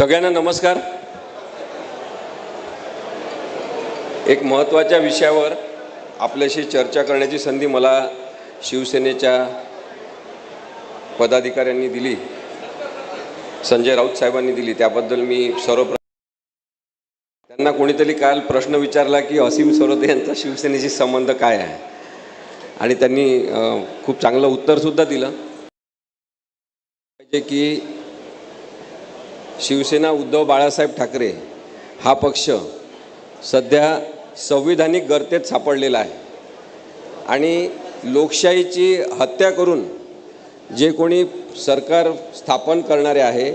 सगळ्यांना नमस्कार। एक महत्त्वाच्या विषयावर आपल्याशी चर्चा करण्याची संधी मला शिवसेनेच्या पदाधिकाऱ्यांनी दिली, संजय राऊत साहेबांनी दिली, त्याबद्दल मी सर्वप्रथम त्यांना कोणीतरी काल प्रश्न विचारला की असीम सरोदे यांचा शिवसेनेशी संबंध काय आहे, आणि त्यांनी खूप चांगलं उत्तरसुद्धा दिलं की शिवसेना उद्धव बाळासाहेब ठाकरे हा पक्ष सध्या संविधानिक गर्तेत सापडलेला आहे आणि लोकशाहीची हत्या करून जे कोणी सरकार स्थापन करणारे आहे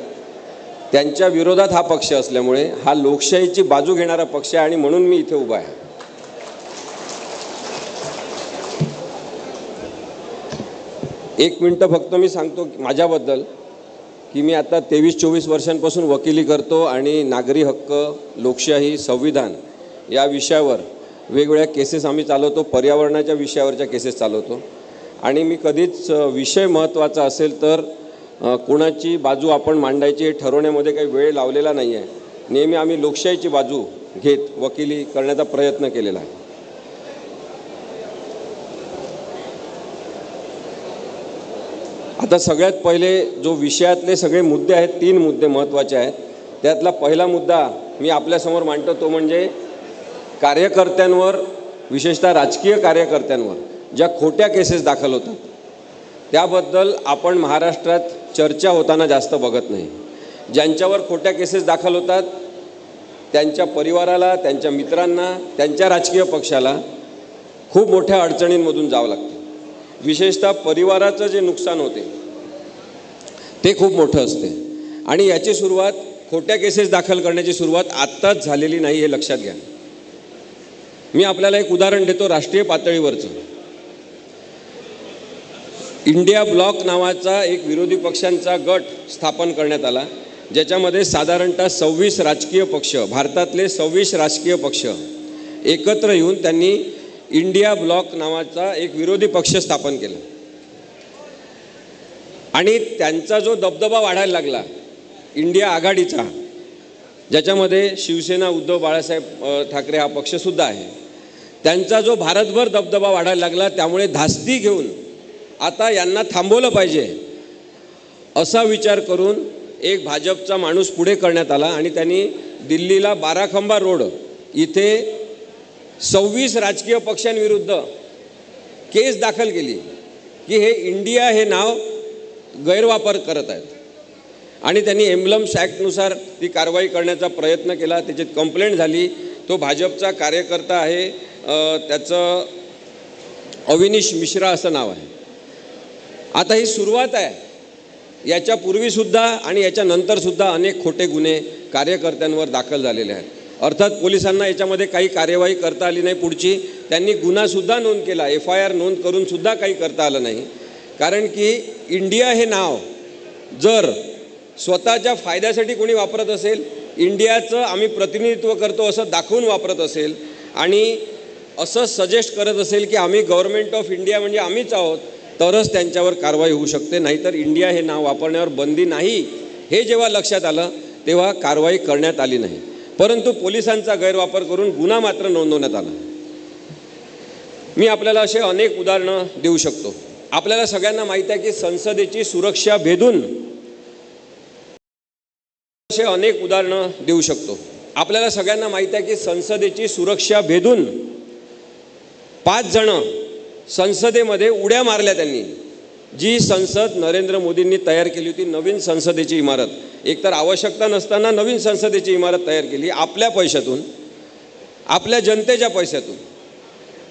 त्यांच्या विरोधात हा पक्ष असल्यामुळे हा लोकशाहीची बाजू घेणारा पक्ष आहे आणि म्हणून मी इथे उभा आहे। एक मिनिट फक्त मी सांगतो माझ्याबद्दल की मी आता 23-24 वर्षांपासून वकिली करतो आणि नागरी हक्क, लोकशाही, संविधान या विषयावर वेगवेगळ्या केसेस आम्ही चालवतो, पर्यावरणाच्या विषयावरच्या केसेस चालवतो आणि मी कधीच विषय महत्त्वाचा असेल तर कोणाची बाजू आपण मांडायची हे ठरवण्यामध्ये काही वेळ लावलेला नाही आहे। नेहमी आम्ही लोकशाहीची बाजू घेत वकिली करण्याचा प्रयत्न केलेला आहे। आता सगळ्यात पहिले जो विषयातले सगळे मुद्दे आहेत, 3 मुद्दे महत्त्वाचे आहेत। त्यातला पहिला मुद्दा मी आपल्यासमोर मांडतो तो म्हणजे कार्यकर्त्यांवर, विशेषतः राजकीय कार्यकर्त्यांवर ज्या खोट्या केसेस दाखल होतात त्याबद्दल आपण महाराष्ट्रात चर्चा होताना जास्त बघत नाही। ज्यांच्यावर खोट्या केसेस दाखल होतात त्यांच्या परिवाराला, त्यांच्या मित्रांना, त्यांच्या राजकीय पक्षाला खूप मोठ्या अडचणींमधून जावं लागतं। विशेषतः परिवाराचं जे नुकसान होते ते खूप मोठं असते आणि याची सुरुवात, खोट्या केसेस दाखल करण्याची सुरुवात आत्ताच झालेली नाही हे लक्षात घ्या। मी आपल्याला एक उदाहरण देतो राष्ट्रीय पातळीवरचं। इंडिया ब्लॉक नावाचा एक विरोधी पक्षांचा गट स्थापन करण्यात आला ज्याच्यामध्ये साधारणतः 26 राजकीय पक्ष, भारतातले 26 राजकीय पक्ष एकत्र येऊन त्यांनी इंडिया ब्लॉक नावाचा एक विरोधी पक्ष स्थापन केला आणि त्यांचा जो दबदबा वाढायला लागला इंडिया आघाडीचा, ज्याच्यामध्ये शिवसेना उद्धव बाळासाहेब ठाकरे हा पक्षसुद्धा आहे, त्यांचा जो भारतभर दबदबा वाढायला लागला त्यामुळे धास्ती घेऊन आता यांना थांबवलं पाहिजे असा विचार करून एक भाजपचा माणूस पुढे करण्यात आला आणि त्यांनी दिल्लीला बाराखंबा रोड इथे 26 राजकीय पक्षांविरुद्ध केस दाखल केली की हे इंडिया हे नाव गैरवापर करत आहेत आणि त्यांनी एम्ब्लम्स ॲक्टनुसार ती कारवाई करण्याचा प्रयत्न केला। त्याच्यात कंप्लेंट झाली। तो भाजपचा कार्यकर्ता आहे, त्याचं अविनीश मिश्रा असं नाव आहे। आता ही सुरुवात आहे। याच्यापूर्वीसुद्धा आणि याच्यानंतरसुद्धा अनेक खोटे गुन्हे कार्यकर्त्यांवर दाखल झालेले आहेत। अर्थात पोलिसांना याच्यामध्ये काही कार्यवाही करता आली नाही पुढची, त्यांनी गुन्हासुद्धा नोंद केला, FIR नोंद करूनसुद्धा काही करता आलं नाही, कारण की इंडिया हे नाव जर स्वतःच्या फायद्यासाठी कोणी वापरत असेल, इंडियाचं आम्ही प्रतिनिधित्व करतो असं दाखवून वापरत असेल आणि असं सजेस्ट करत असेल की आम्ही गव्हर्नमेंट ऑफ इंडिया म्हणजे आम्हीच आहोत, तरच त्यांच्यावर कारवाई होऊ शकते, नाहीतर इंडिया हे नाव वापरण्यावर बंदी नाही हे जेव्हा लक्षात आलं तेव्हा कारवाई करण्यात आली नाही, परंतु पोलिसांचा गैरवापर करून गुन्हा मात्र नोंदवण्यात आला। मी आपल्याला असे अनेक उदाहरणं देऊ शकतो। आपल्याला सगळ्यांना माहीत आहे की संसदेची सुरक्षा भेदून, असे अनेक उदाहरणं देऊ शकतो। आपल्याला सगळ्यांना माहीत आहे की संसदेची सुरक्षा भेदून 5 जण संसदेमध्ये उड्या मारल्या त्यांनी। जी संसद नरेंद्र मोदींनी तयार केली होती, नवीन संसदेची इमारत, एकतर आवश्यकता नसताना नवीन संसदेची इमारत तयार केली आपल्या पैशातून, आपल्या जनतेच्या पैशातून,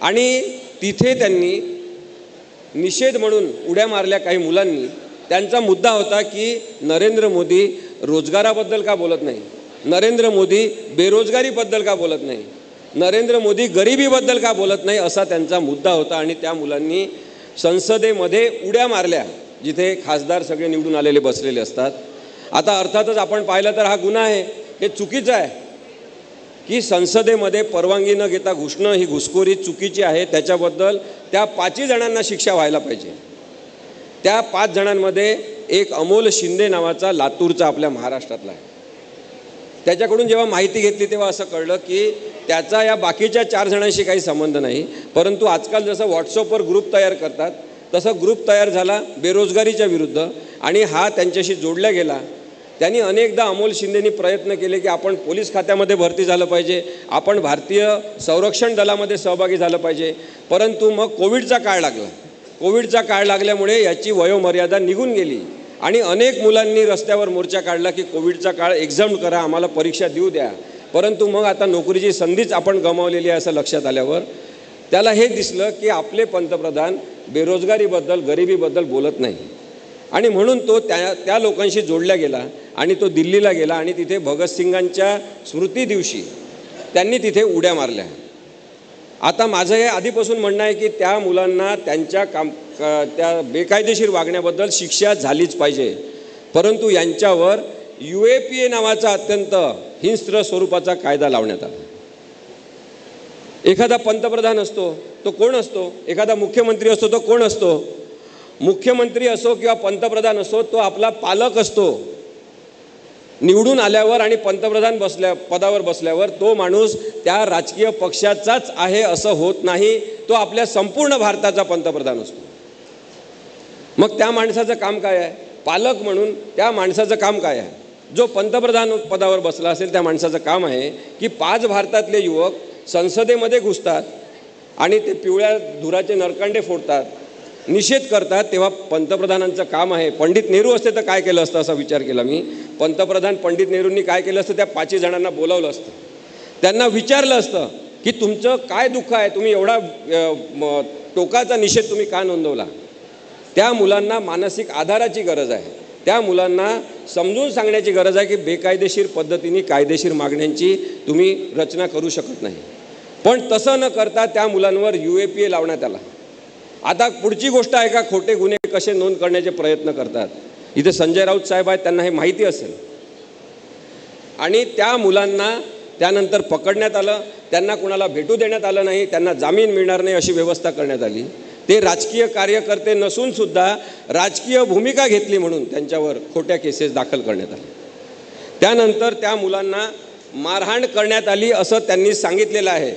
आणि तिथे त्यांनी निषेध म्हणून उड्या मारल्या काही मुलांनी। त्यांचा मुद्दा होता की नरेंद्र मोदी रोजगाराबद्दल का बोलत नाही, नरेंद्र मोदी बेरोजगारीबद्दल का बोलत नाही, नरेंद्र मोदी गरिबीबद्दल का बोलत नाही, असा त्यांचा मुद्दा होता आणि त्या मुलांनी संसदेमध्ये उड्या मारल्या जिथे खासदार सगळे निवडून आलेले बसलेले असतात। आता अर्थातच आपण पाहिलं तर हा गुन्हा आहे, हे चुकीचं आहे की संसदेमध्ये परवानगी न घेता घुसणं ही घुसखोरी चुकीची आहे। त्याच्याबद्दल त्या 5 जणांना शिक्षा व्हायला पाहिजे। त्या 5 जणांमध्ये एक अमोल शिंदे नावाचा लातूरचा आपल्या महाराष्ट्रातला आहे। त्याच्याकडून जेव्हा माहिती घेतली तेव्हा असं कळलं की त्याचा या बाकीच्या 4 जणांशी काही संबंध नाही, परंतु आजकाल जसं व्हॉट्सअपवर ग्रुप तयार करतात तसं ग्रुप तयार झाला बेरोजगारीच्या विरुद्ध आणि हा त्यांच्याशी जोडला गेला. त्यांनी अनेकदा अमोल शिंदेनी प्रयत्न केले की आपण पोलीस खात्यामध्ये भरती झालं पाहिजे, आपण भारतीय संरक्षण दलामध्ये सहभागी झालं पाहिजे, परंतु मग कोविडचा काळ लागला. कोविडचा काळ लागल्यामुळे याची वयोमर्यादा निघून गेली आणि अनेक मुलांनी रस्त्यावर मोर्चा काढला की कोविडचा काळ एक्झाम करा, आम्हाला परीक्षा देऊ द्या. परंतु मग आता नोकरीची संधीच आपण गमावलेली आहे असं लक्षात आल्यावर त्याला हे दिसलं की आपले पंतप्रधान बेरोजगारीबद्दल गरिबीबद्दल बोलत नाही आणि म्हणून तो त्या लोकांशी जोडला गेला आणि तो दिल्लीला गेला आणि तिथे भगतसिंगांच्या स्मृती दिवशी त्यांनी तिथे उड्या मारल्या. आता माझं हे आधीपासून म्हणणं आहे की त्या मुलांना त्यांच्या त्या बेकायदेशीर वागण्याबद्दल शिक्षा झालीच पाहिजे, परंतु यांच्यावर UAPA नावाचा अत्यंत हिंस्र स्वरूपाचा कायदा लावण्यात आला. एखादा पंतप्रधान असतो तो कोण असतो, एखादा मुख्यमंत्री असतो तो कोण असतो, मुख्यमंत्री असो किंवा पंतप्रधान असो तो आपला पालक असतो. निवडून आल्यावर आणि पंतप्रधान पदावर बसल्यावर तो माणूस त्या राजकीय पक्षाचाच आहे असं होत नाही, तो आपल्या संपूर्ण भारताचा पंतप्रधान असतो. मग त्या माणसाचं काम काय आहे, पालक म्हणून त्या माणसाचं काम काय आहे? जो पंतप्रधान पदावर बसला असेल त्या माणसाचं काम आहे की 5 भारतातले युवक संसदेमध्ये घुसतात आणि ते पिवळ्या धुराचे नरकांडे फोडतात, निषेध करतात, तेव्हा पंतप्रधानांचं काम आहे. पंडित नेहरू असते तर काय केलं असतं असा विचार केला मी. पंतप्रधान पंडित नेहरूंनी काय केलं असतं, त्या 5 जणांना बोलावलं असतं, त्यांना विचारलं असतं की तुमचं काय दुःख आहे, तुम्ही एवढा टोकाचा निषेध तुम्ही का नोंदवला. त्या मुलांना मानसिक आधाराची गरज आहे, त्या मुलांना समजून सांगण्याची गरज आहे की बेकायदेशीर पद्धतीने कायदेशीर मागण्यांची तुम्ही रचना करू शकत नाही. पण तसं न करता त्या मुलांवर UAPA लावण्यात आला. आता पुढची गोष्ट आहे का खोटे गुन्हे कसे नोंद करण्याचे प्रयत्न करतात. इथे संजय राऊत साहेब आहेत, त्यांना हे माहिती असेल. आणि त्या मुलांना त्यानंतर पकडण्यात आलं, त्यांना कुणाला भेटू देण्यात आलं नाही, त्यांना जामीन मिळणार नाही अशी व्यवस्था करण्यात आली. ते राजकीय कार्यकर्ते नसून सुद्धा राजकीय भूमिका घेतली म्हणून त्यांच्यावर खोट्या केसेस दाखल करण्यात आल्या. त्यानंतर त्या मुलांना मारहाण करण्यात आली असं त्यांनी सांगितलेलं आहे.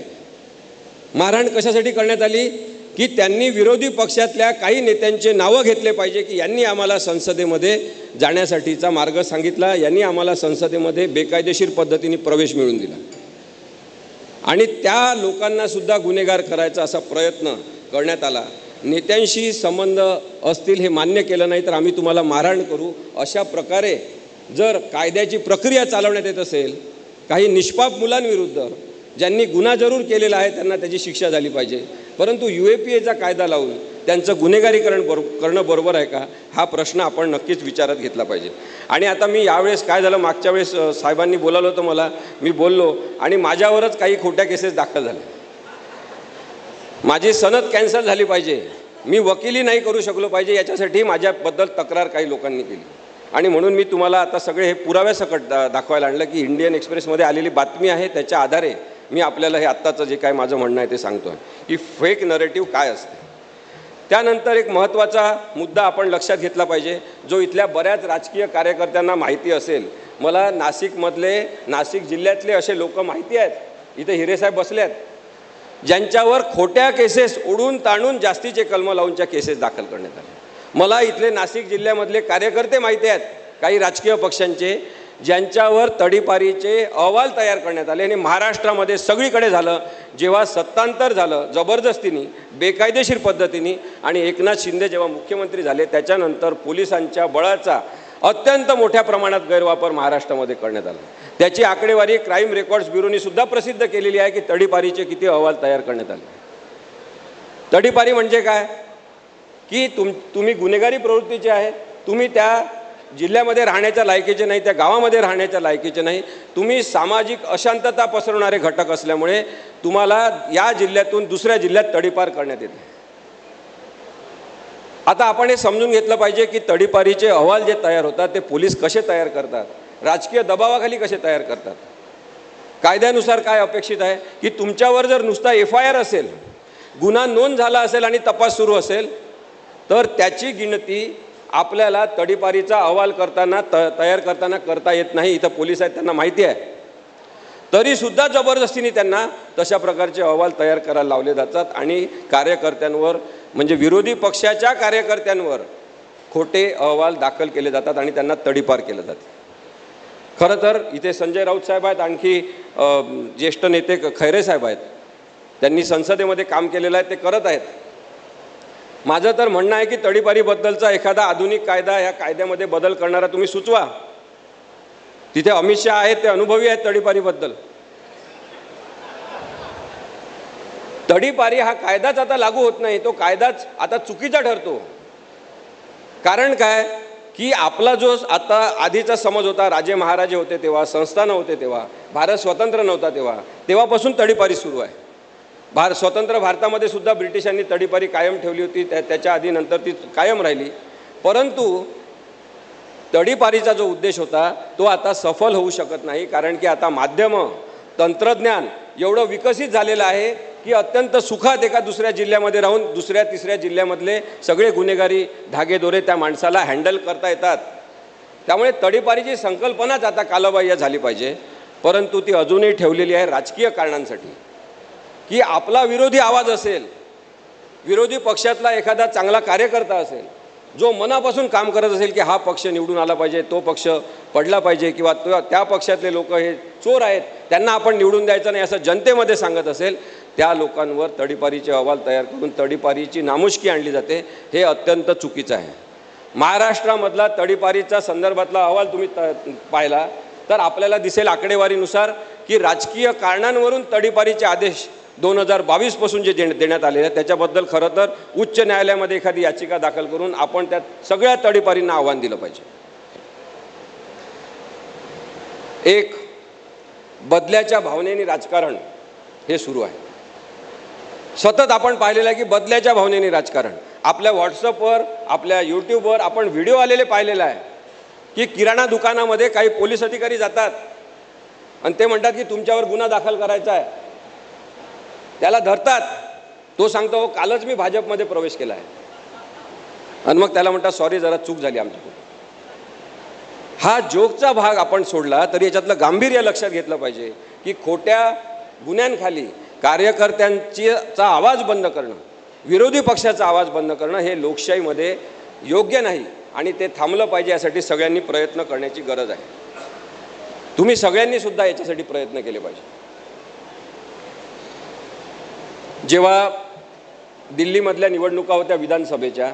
मारहाण कशासाठी करण्यात आली की त्यांनी विरोधी पक्षातल्या काही नेत्यांचे नावं घेतले पाहिजे की यांनी आम्हाला संसदेमध्ये जाण्यासाठीचा मार्ग सांगितला, यांनी आम्हाला संसदेमध्ये बेकायदेशीर पद्धतीने प्रवेश मिळवून दिला आणि त्या लोकांना सुद्धा गुन्हेगार करायचा असा प्रयत्न करण्यात आला. नेत्यांशी संबंध असतील हे मान्य केलं नाही तर आम्ही तुम्हाला मारहाण करू अशा प्रकारे जर कायद्याची प्रक्रिया चालवण्यात येत असेल, काही निष्पाप मुलांविरुद्ध ज्यांनी गुन्हा जरूर केलेला आहे त्यांना त्याची शिक्षा झाली पाहिजे, परंतु UAPAचा कायदा लावून त्यांचं गुन्हेगारीकरण करणं बरोबर आहे का हा प्रश्न आपण नक्कीच विचारात घेतला पाहिजे. आणि आता मी यावेळेस काय झालं, मागच्या वेळेस साहेबांनी बोलावलं होतं मला, मी बोललो आणि माझ्यावरच काही खोट्या केसेस दाखल झाल्या. माझी सनद कॅन्सल झाली पाहिजे, मी वकिली नाही करू शकलो पाहिजे, याच्यासाठी माझ्याबद्दल तक्रार काही लोकांनी केली. आणि म्हणून मी तुम्हाला आता सगळे हे पुराव्यासकट दाखवायला आणलं की इंडियन एक्सप्रेसमध्ये आलेली बातमी आहे, त्याच्या आधारे मी आपल्याला हे आत्ताचं जे काय माझं म्हणणं आहे ते सांगतो आहे की फेक नरेटिव्ह काय असते. त्यानंतर एक महत्त्वाचा मुद्दा आपण लक्षात घेतला पाहिजे, जो इथल्या बऱ्याच राजकीय कार्यकर्त्यांना माहिती असेल. मला नाशिक जिल्ह्यातले असे लोक माहिती आहेत, इथे हिरेसाहेब बसले आहेत, ज्यांच्यावर खोट्या केसेस ओढून ताणून जास्तीचे कलम लावूनच्या केसेस दाखल करण्यात आल्या. मला इथले नाशिक जिल्ह्यामधले कार्यकर्ते माहिती आहेत काही राजकीय पक्षांचे, ज्यांच्यावर तडीपारीचे अहवाल तयार करण्यात आले आणि महाराष्ट्रामध्ये सगळीकडे झालं. जेव्हा सत्तांतर झालं जबरदस्तीने बेकायदेशीर पद्धतीने आणि एकनाथ शिंदे जेव्हा मुख्यमंत्री झाले त्याच्यानंतर पोलिसांच्या बळाचा अत्यंत मोठ्या प्रमाणात गैरवापर महाराष्ट्रामध्ये करण्यात आला. त्याची आकडेवारी क्राईम रेकॉर्ड्स ब्युरोनी सुद्धा प्रसिद्ध केलेली आहे की तडीपारीचे किती अहवाल तयार करण्यात आले. तडीपारी म्हणजे काय की तुम्ही गुन्हेगारी प्रवृत्तीचे आहे, तुम्ही त्या जिल्ह्यामध्ये राहण्याच्या लायकीचे नाही, त्या गावामध्ये राहण्याच्या लायकीचे नाही, तुम्ही सामाजिक अशांतता पसरवणारे घटक असल्यामुळे तुम्हाला या जिल्ह्यातून दुसऱ्या जिल्ह्यात तडीपार करण्यात येते. आता आपण हे समजून घेतलं पाहिजे की तडीपारीचे अहवाल जे तयार होतात ते पोलीस कसे तयार करतात, राजकीय दबावाखाली कसे तयार करतात. कायद्यानुसार काय अपेक्षित आहे की तुमच्यावर जर नुसता FIR असेल, गुन्हा नोंद झाला असेल आणि तपास सुरू असेल तर त्याची गिनती आपल्याला तडीपारीचा अहवाल करताना तयार करताना करता येत नाही. इथं पोलीस आहेत त्यांना माहिती आहे. तरीसुद्धा जबरदस्तीने त्यांना तशा प्रकारचे अहवाल तयार करायला लावले जातात आणि कार्यकर्त्यांवर म्हणजे विरोधी पक्षाच्या कार्यकर्त्यांवर खोटे अहवाल दाखल केले जातात आणि त्यांना तडीपार केलं जातं. खरं तर इथे संजय राऊत साहेब आहेत, आणखी ज्येष्ठ नेते खैरे साहेब आहेत, त्यांनी संसदेमध्ये काम केलेलं आहे, ते करत आहेत. माझं तर म्हणणं आहे की तडीपारीबद्दलचा एखादा आधुनिक कायदा, या कायद्यामध्ये बदल करणारा तुम्ही सुचवा. तिथे अमित शहा आहेत, ते अनुभवी आहेत तडीपारीबद्दल. तडीपारी हा कायदाच आता लागू होत नाही, तो कायदाच आता चुकीचा ठरतो. कारण काय की आपला जो आता आधीचा समज होता, राजे महाराजे होते तेव्हा, संस्थानं होते तेव्हा, भारत स्वतंत्र नव्हता तेव्हापासून तडीपारी सुरू आहे. स्वतंत्र भारतामध्ये सुद्धा ब्रिटिशांनी तडीपारी कायम ठेवली होती, त्याच्या आधी नंतर ती कायम राहिली. परंतु तडीपारीचा जो उद्देश होता तो आता सफल होऊ शकत नाही, कारण की आता माध्यमं, तंत्रज्ञान एवढं विकसित झालेलं आहे की अत्यंत सुखात एका दुसऱ्या जिल्ह्यामध्ये राहून दुसऱ्या तिसऱ्या जिल्ह्यामधले सगळे गुन्हेगारी धागेदोरे त्या माणसाला हँडल करता येतात. त्यामुळे तडीपारीची संकल्पनाच आता कालबाह्य झाली पाहिजे, परंतु ती अजूनही ठेवलेली आहे राजकीय कारणांसाठी. की आपला विरोधी आवाज असेल, विरोधी पक्षातला एखादा चांगला कार्यकर्ता असेल, जो मनापासून काम करत असेल की हा पक्ष निवडून आला पाहिजे, तो पक्ष पडला पाहिजे, किंवा त्या पक्षातले लोक हे चोर आहेत, त्यांना आपण निवडून द्यायचं नाही, असं जनतेमध्ये सांगत असेल, त्या लोकांवर तडीपारीचे अहवाल तयार करून तडीपारीची नामुष्की आणली जाते. हे अत्यंत चुकीचं आहे. महाराष्ट्रामधला तडीपारीचा संदर्भातला अहवाल तुम्ही पाहिला तर आपल्याला दिसेल आकडेवारीनुसार की राजकीय कारणांवरून तडीपारीचे आदेश 2022 पासून जे देण्यात आलेले आहेत त्याच्याबद्दल खरं तर उच्च न्यायालयामध्ये एखादी याचिका दाखल करून आपण त्या सगळ्या तडीपारींना आव्हान दिलं पाहिजे. एक बदल्याच्या भावनेने राजकारण हे सुरू आहे. सतत आपण पाहिलेलं आहे की बदल्याच्या भावनेने राजकारण. आपल्या व्हॉट्सअपवर, आपल्या यूट्यूबवर आपण व्हिडिओ आलेले पाहिलेला आहे की किराणा दुकानामध्ये काही पोलीस अधिकारी जातात आणि ते म्हणतात की तुमच्यावर गुन्हा दाखल करायचा आहे. त्याला धरतात, तो सांगतो कालच मी भाजपमध्ये प्रवेश केला आहे, आणि मग त्याला म्हणतात सॉरी जरा चूक झाली आमच्याकडून. हा जोकचा भाग आपण सोडला तरी याच्यातलं गांभीर्य लक्षात घेतलं पाहिजे की खोट्या गुन्ह्यांखाली कार्यकर्त्यांचा आवाज बंद करणं, विरोधी पक्षाचा आवाज बंद करणं हे लोकशाहीमध्ये योग्य नाही आणि ते थांबलं पाहिजे. यासाठी सगळ्यांनी प्रयत्न करण्याची गरज आहे. तुम्ही सगळ्यांनी सुद्धा याच्यासाठी प्रयत्न केले पाहिजे. जेव्हा दिल्लीमधल्या निवडणुका होत्या विधानसभेच्या,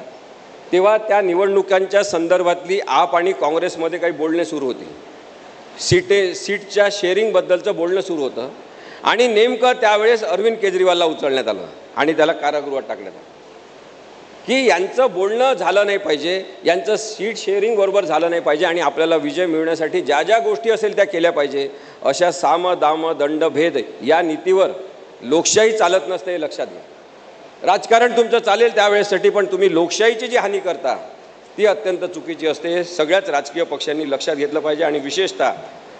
तेव्हा त्या निवडणुकांच्या संदर्भातली आप आणि काँग्रेसमध्ये काही बोलणे सुरू होती. सीटच्या शेअरिंगबद्दलचं बोलणं सुरू होतं आणि नेमकं त्यावेळेस अरविंद केजरीवालला उचलण्यात आलं आणि त्याला कारागृहात टाकण्यात आलं की यांचं बोलणं झालं नाही पाहिजे, यांचं सीट शेअरिंग बरोबर झालं नाही पाहिजे आणि आपल्याला विजय मिळवण्यासाठी ज्या ज्या गोष्टी असेल त्या केल्या पाहिजे. अशा साम दाम दंड भेद या नीतीवर लोकशाही चालत नसते, हे लक्षात घ्या. राजकारण तुमचं चालेल त्यावेळेसाठी, पण तुम्ही लोकशाहीची जी हानी करता ती अत्यंत चुकीची असते. हे सगळ्याच राजकीय पक्षांनी लक्षात घेतलं पाहिजे आणि विशेषतः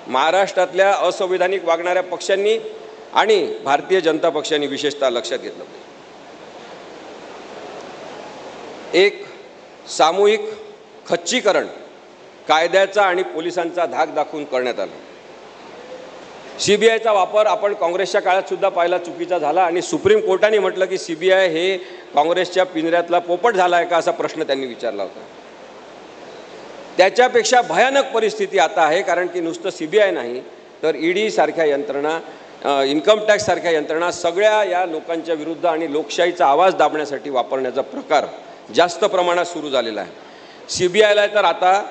महाराष्ट्रातल्या असंविधानिक वागणाऱ्या पक्षांनी आणि भारतीय जनता पक्षांनी विशेषतः लक्षात घेतलं पाहिजे. एक सामूहिक खच्चीकरण कायद्याचा आणि पोलिसांचा धाक दाखवून करण्यात आला. सीबीआयचा वापर आपण काँग्रेसच्या काळात सुद्धा पाहिला, चुकीचा झाला आणि सुप्रीम कोर्टाने म्हटलं की सीबीआय हे काँग्रेसच्या पिंजऱ्यातला पोपट झाला आहे का असा प्रश्न त्यांनी विचारला होता. त्याच्यापेक्षा भयानक परिस्थिती आता आहे, कारण की नुसतं सीबीआय नाही तर ईडी सारख्या यंत्रणा, इन्कम टॅक्स सारख्या यंत्रणा सगळ्या या लोकांच्या विरुद्ध आणि लोकशाहीचा आवाज दाबण्यासाठी वापरण्याचा प्रकार जास्त प्रमाणात सुरू झालेला आहे. सीबीआयला तर आता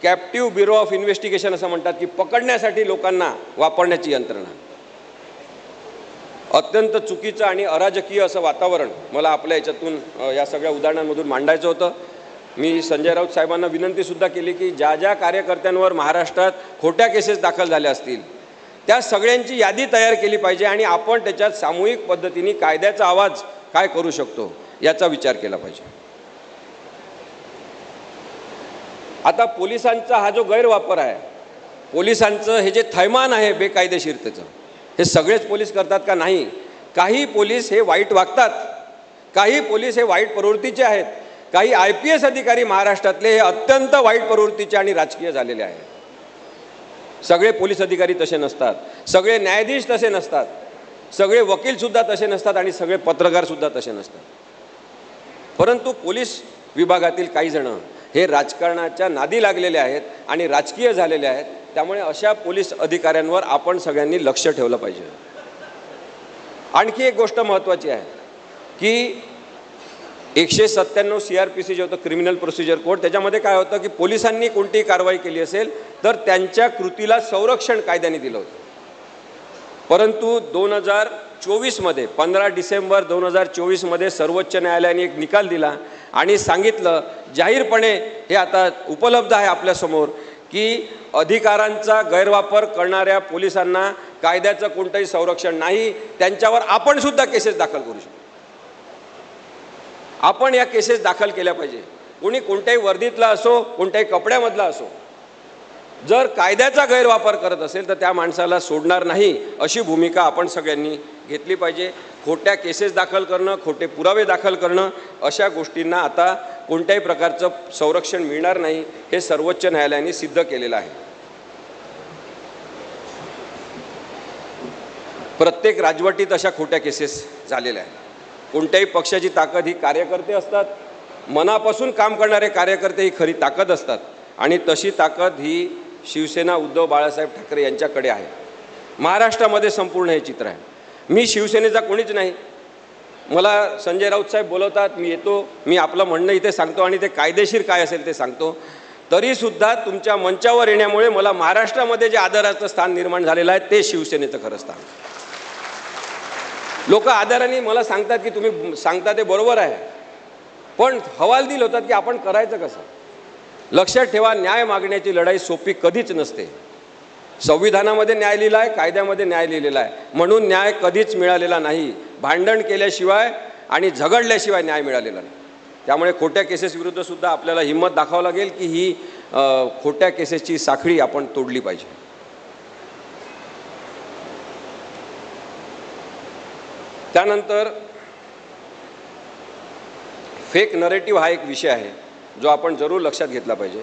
कॅप्टिव्ह ब्युरो ऑफ इन्व्हेस्टिगेशन असं म्हणतात की पकडण्यासाठी लोकांना वापरण्याची यंत्रणा. अत्यंत चुकीचं आणि अराजकीय असं वातावरण मला आपल्या याच्यातून या सगळ्या उदाहरणांमधून मांडायचं होतं. मी संजय राऊत साहेबांना विनंतीसुद्धा केली की ज्या ज्या कार्यकर्त्यांवर महाराष्ट्रात खोट्या केसेस दाखल झाल्या असतील त्या सगळ्यांची यादी तयार केली पाहिजे आणि आपण त्याच्यात सामूहिक पद्धतीने कायद्याचा आवाज काय करू शकतो याचा विचार केला पाहिजे. आता पोलिसांचा हा जो गैरवापर आहे, पोलिसांचं हे जे थैमान आहे बेकायदेशीरतेचं, हे सगळेच पोलीस करतात का? नाही. काही पोलीस हे वाईट वागतात, काही पोलीस हे वाईट प्रवृत्तीचे आहेत, काही IPS अधिकारी महाराष्ट्रातले हे अत्यंत वाईट प्रवृत्तीचे आणि राजकीय झालेले आहेत. सगळे पोलीस अधिकारी तसे नसतात, सगळे न्यायाधीश तसे नसतात, सगळे वकीलसुद्धा तसे नसतात आणि सगळे पत्रकारसुद्धा तसे नसतात. परंतु पोलीस विभागातील काही जण हे राजकारणाच्या नादी लागलेले आहेत आणि राजकीय झालेले आहेत. त्यामुळे अशा पोलीस अधिकाऱ्यांवर आपण सगळ्यांनी लक्ष ठेवलं पाहिजे. आणखी एक गोष्ट महत्त्वाची आहे की 197 CRPC जे होतं क्रिमिनल प्रोसिजर कोड, त्याच्यामध्ये काय होतं की पोलिसांनी कोणतीही कारवाई केली असेल तर त्यांच्या कृतीला संरक्षण कायद्याने दिलं होतं. परंतु 2024मध्ये 15 डिसेंबर 2024मध्ये सर्वोच्च न्यायालयाने एक निकाल दिला आणि सांगितलं जाहीरपणे, हे आता उपलब्ध आहे आपल्यासमोर, की अधिकारांचा गैरवापर करणाऱ्या पोलिसांना कायद्याचं कोणतंही संरक्षण नाही. त्यांच्यावर आपण सुद्धा केसेस दाखल करू शकतो. आपण या केसेस दाखल केल्या पाहिजे. कोणी कोणत्याही वर्दीतला असो, कोणत्याही कपड्यामधला असो, जर कायद्याचा गैरवापर करत असेल तर त्या माणसाला सोडणार नाही, अशी भूमिका आपण सगळ्यांनी घेतली पाहिजे. खोट्या केसेस दाखल करणं, खोटे पुरावे दाखल करणं, अशा गोष्टींना आता कोणत्याही प्रकारचं संरक्षण मिळणार नाही, हे सर्वोच्च न्यायालयाने सिद्ध केलेलं आहे. प्रत्येक राजवटीत अशा खोट्या केसेस झालेल्या आहेत. कोणत्याही पक्षाची ताकद ही कार्यकर्ते असतात, मनापासून काम करणारे कार्यकर्ते ही खरी ताकद असतात आणि तशी ताकद ही शिवसेना उद्धव बाळासाहेब ठाकरे यांच्याकडे आहे. महाराष्ट्रामध्ये संपूर्ण हे चित्र आहे. मी शिवसेनेचा कोणीच नाही. मला संजय राऊत साहेब बोलवतात, मी येतो, मी आपलं म्हणणं इथे सांगतो आणि ते कायदेशीर काय असेल ते सांगतो. तरीसुद्धा तुमच्या मंचावर येण्यामुळे मला महाराष्ट्रामध्ये जे आदराचं स्थान निर्माण झालेलं आहे ते शिवसेनेचं खरं स्थान. लोक आदराने मला सांगतात की तुम्ही सांगता ते बरोबर आहे, पण हवालदिल होतात की आपण करायचं कसं. लक्षात ठेवा, न्याय मागण्याची लढाई सोपी कधीच नसते. संविधानामध्ये न्याय लिहिला आहे, कायद्यामध्ये न्याय लिहिलेला आहे, म्हणून न्याय कधीच मिळालेला नाही. भांडण केल्याशिवाय आणि झगडल्याशिवाय न्याय मिळालेला नाही. त्यामुळे खोट्या केसेस विरुद्ध सुद्धा आपल्याला हिंमत दाखवावं लागेल की ही खोट्या केसेसची साखळी आपण तोडली पाहिजे. त्यानंतर फेक नरेटिव्ह हा एक विषय आहे जो आपण जरूर लक्षात घेतला पाहिजे.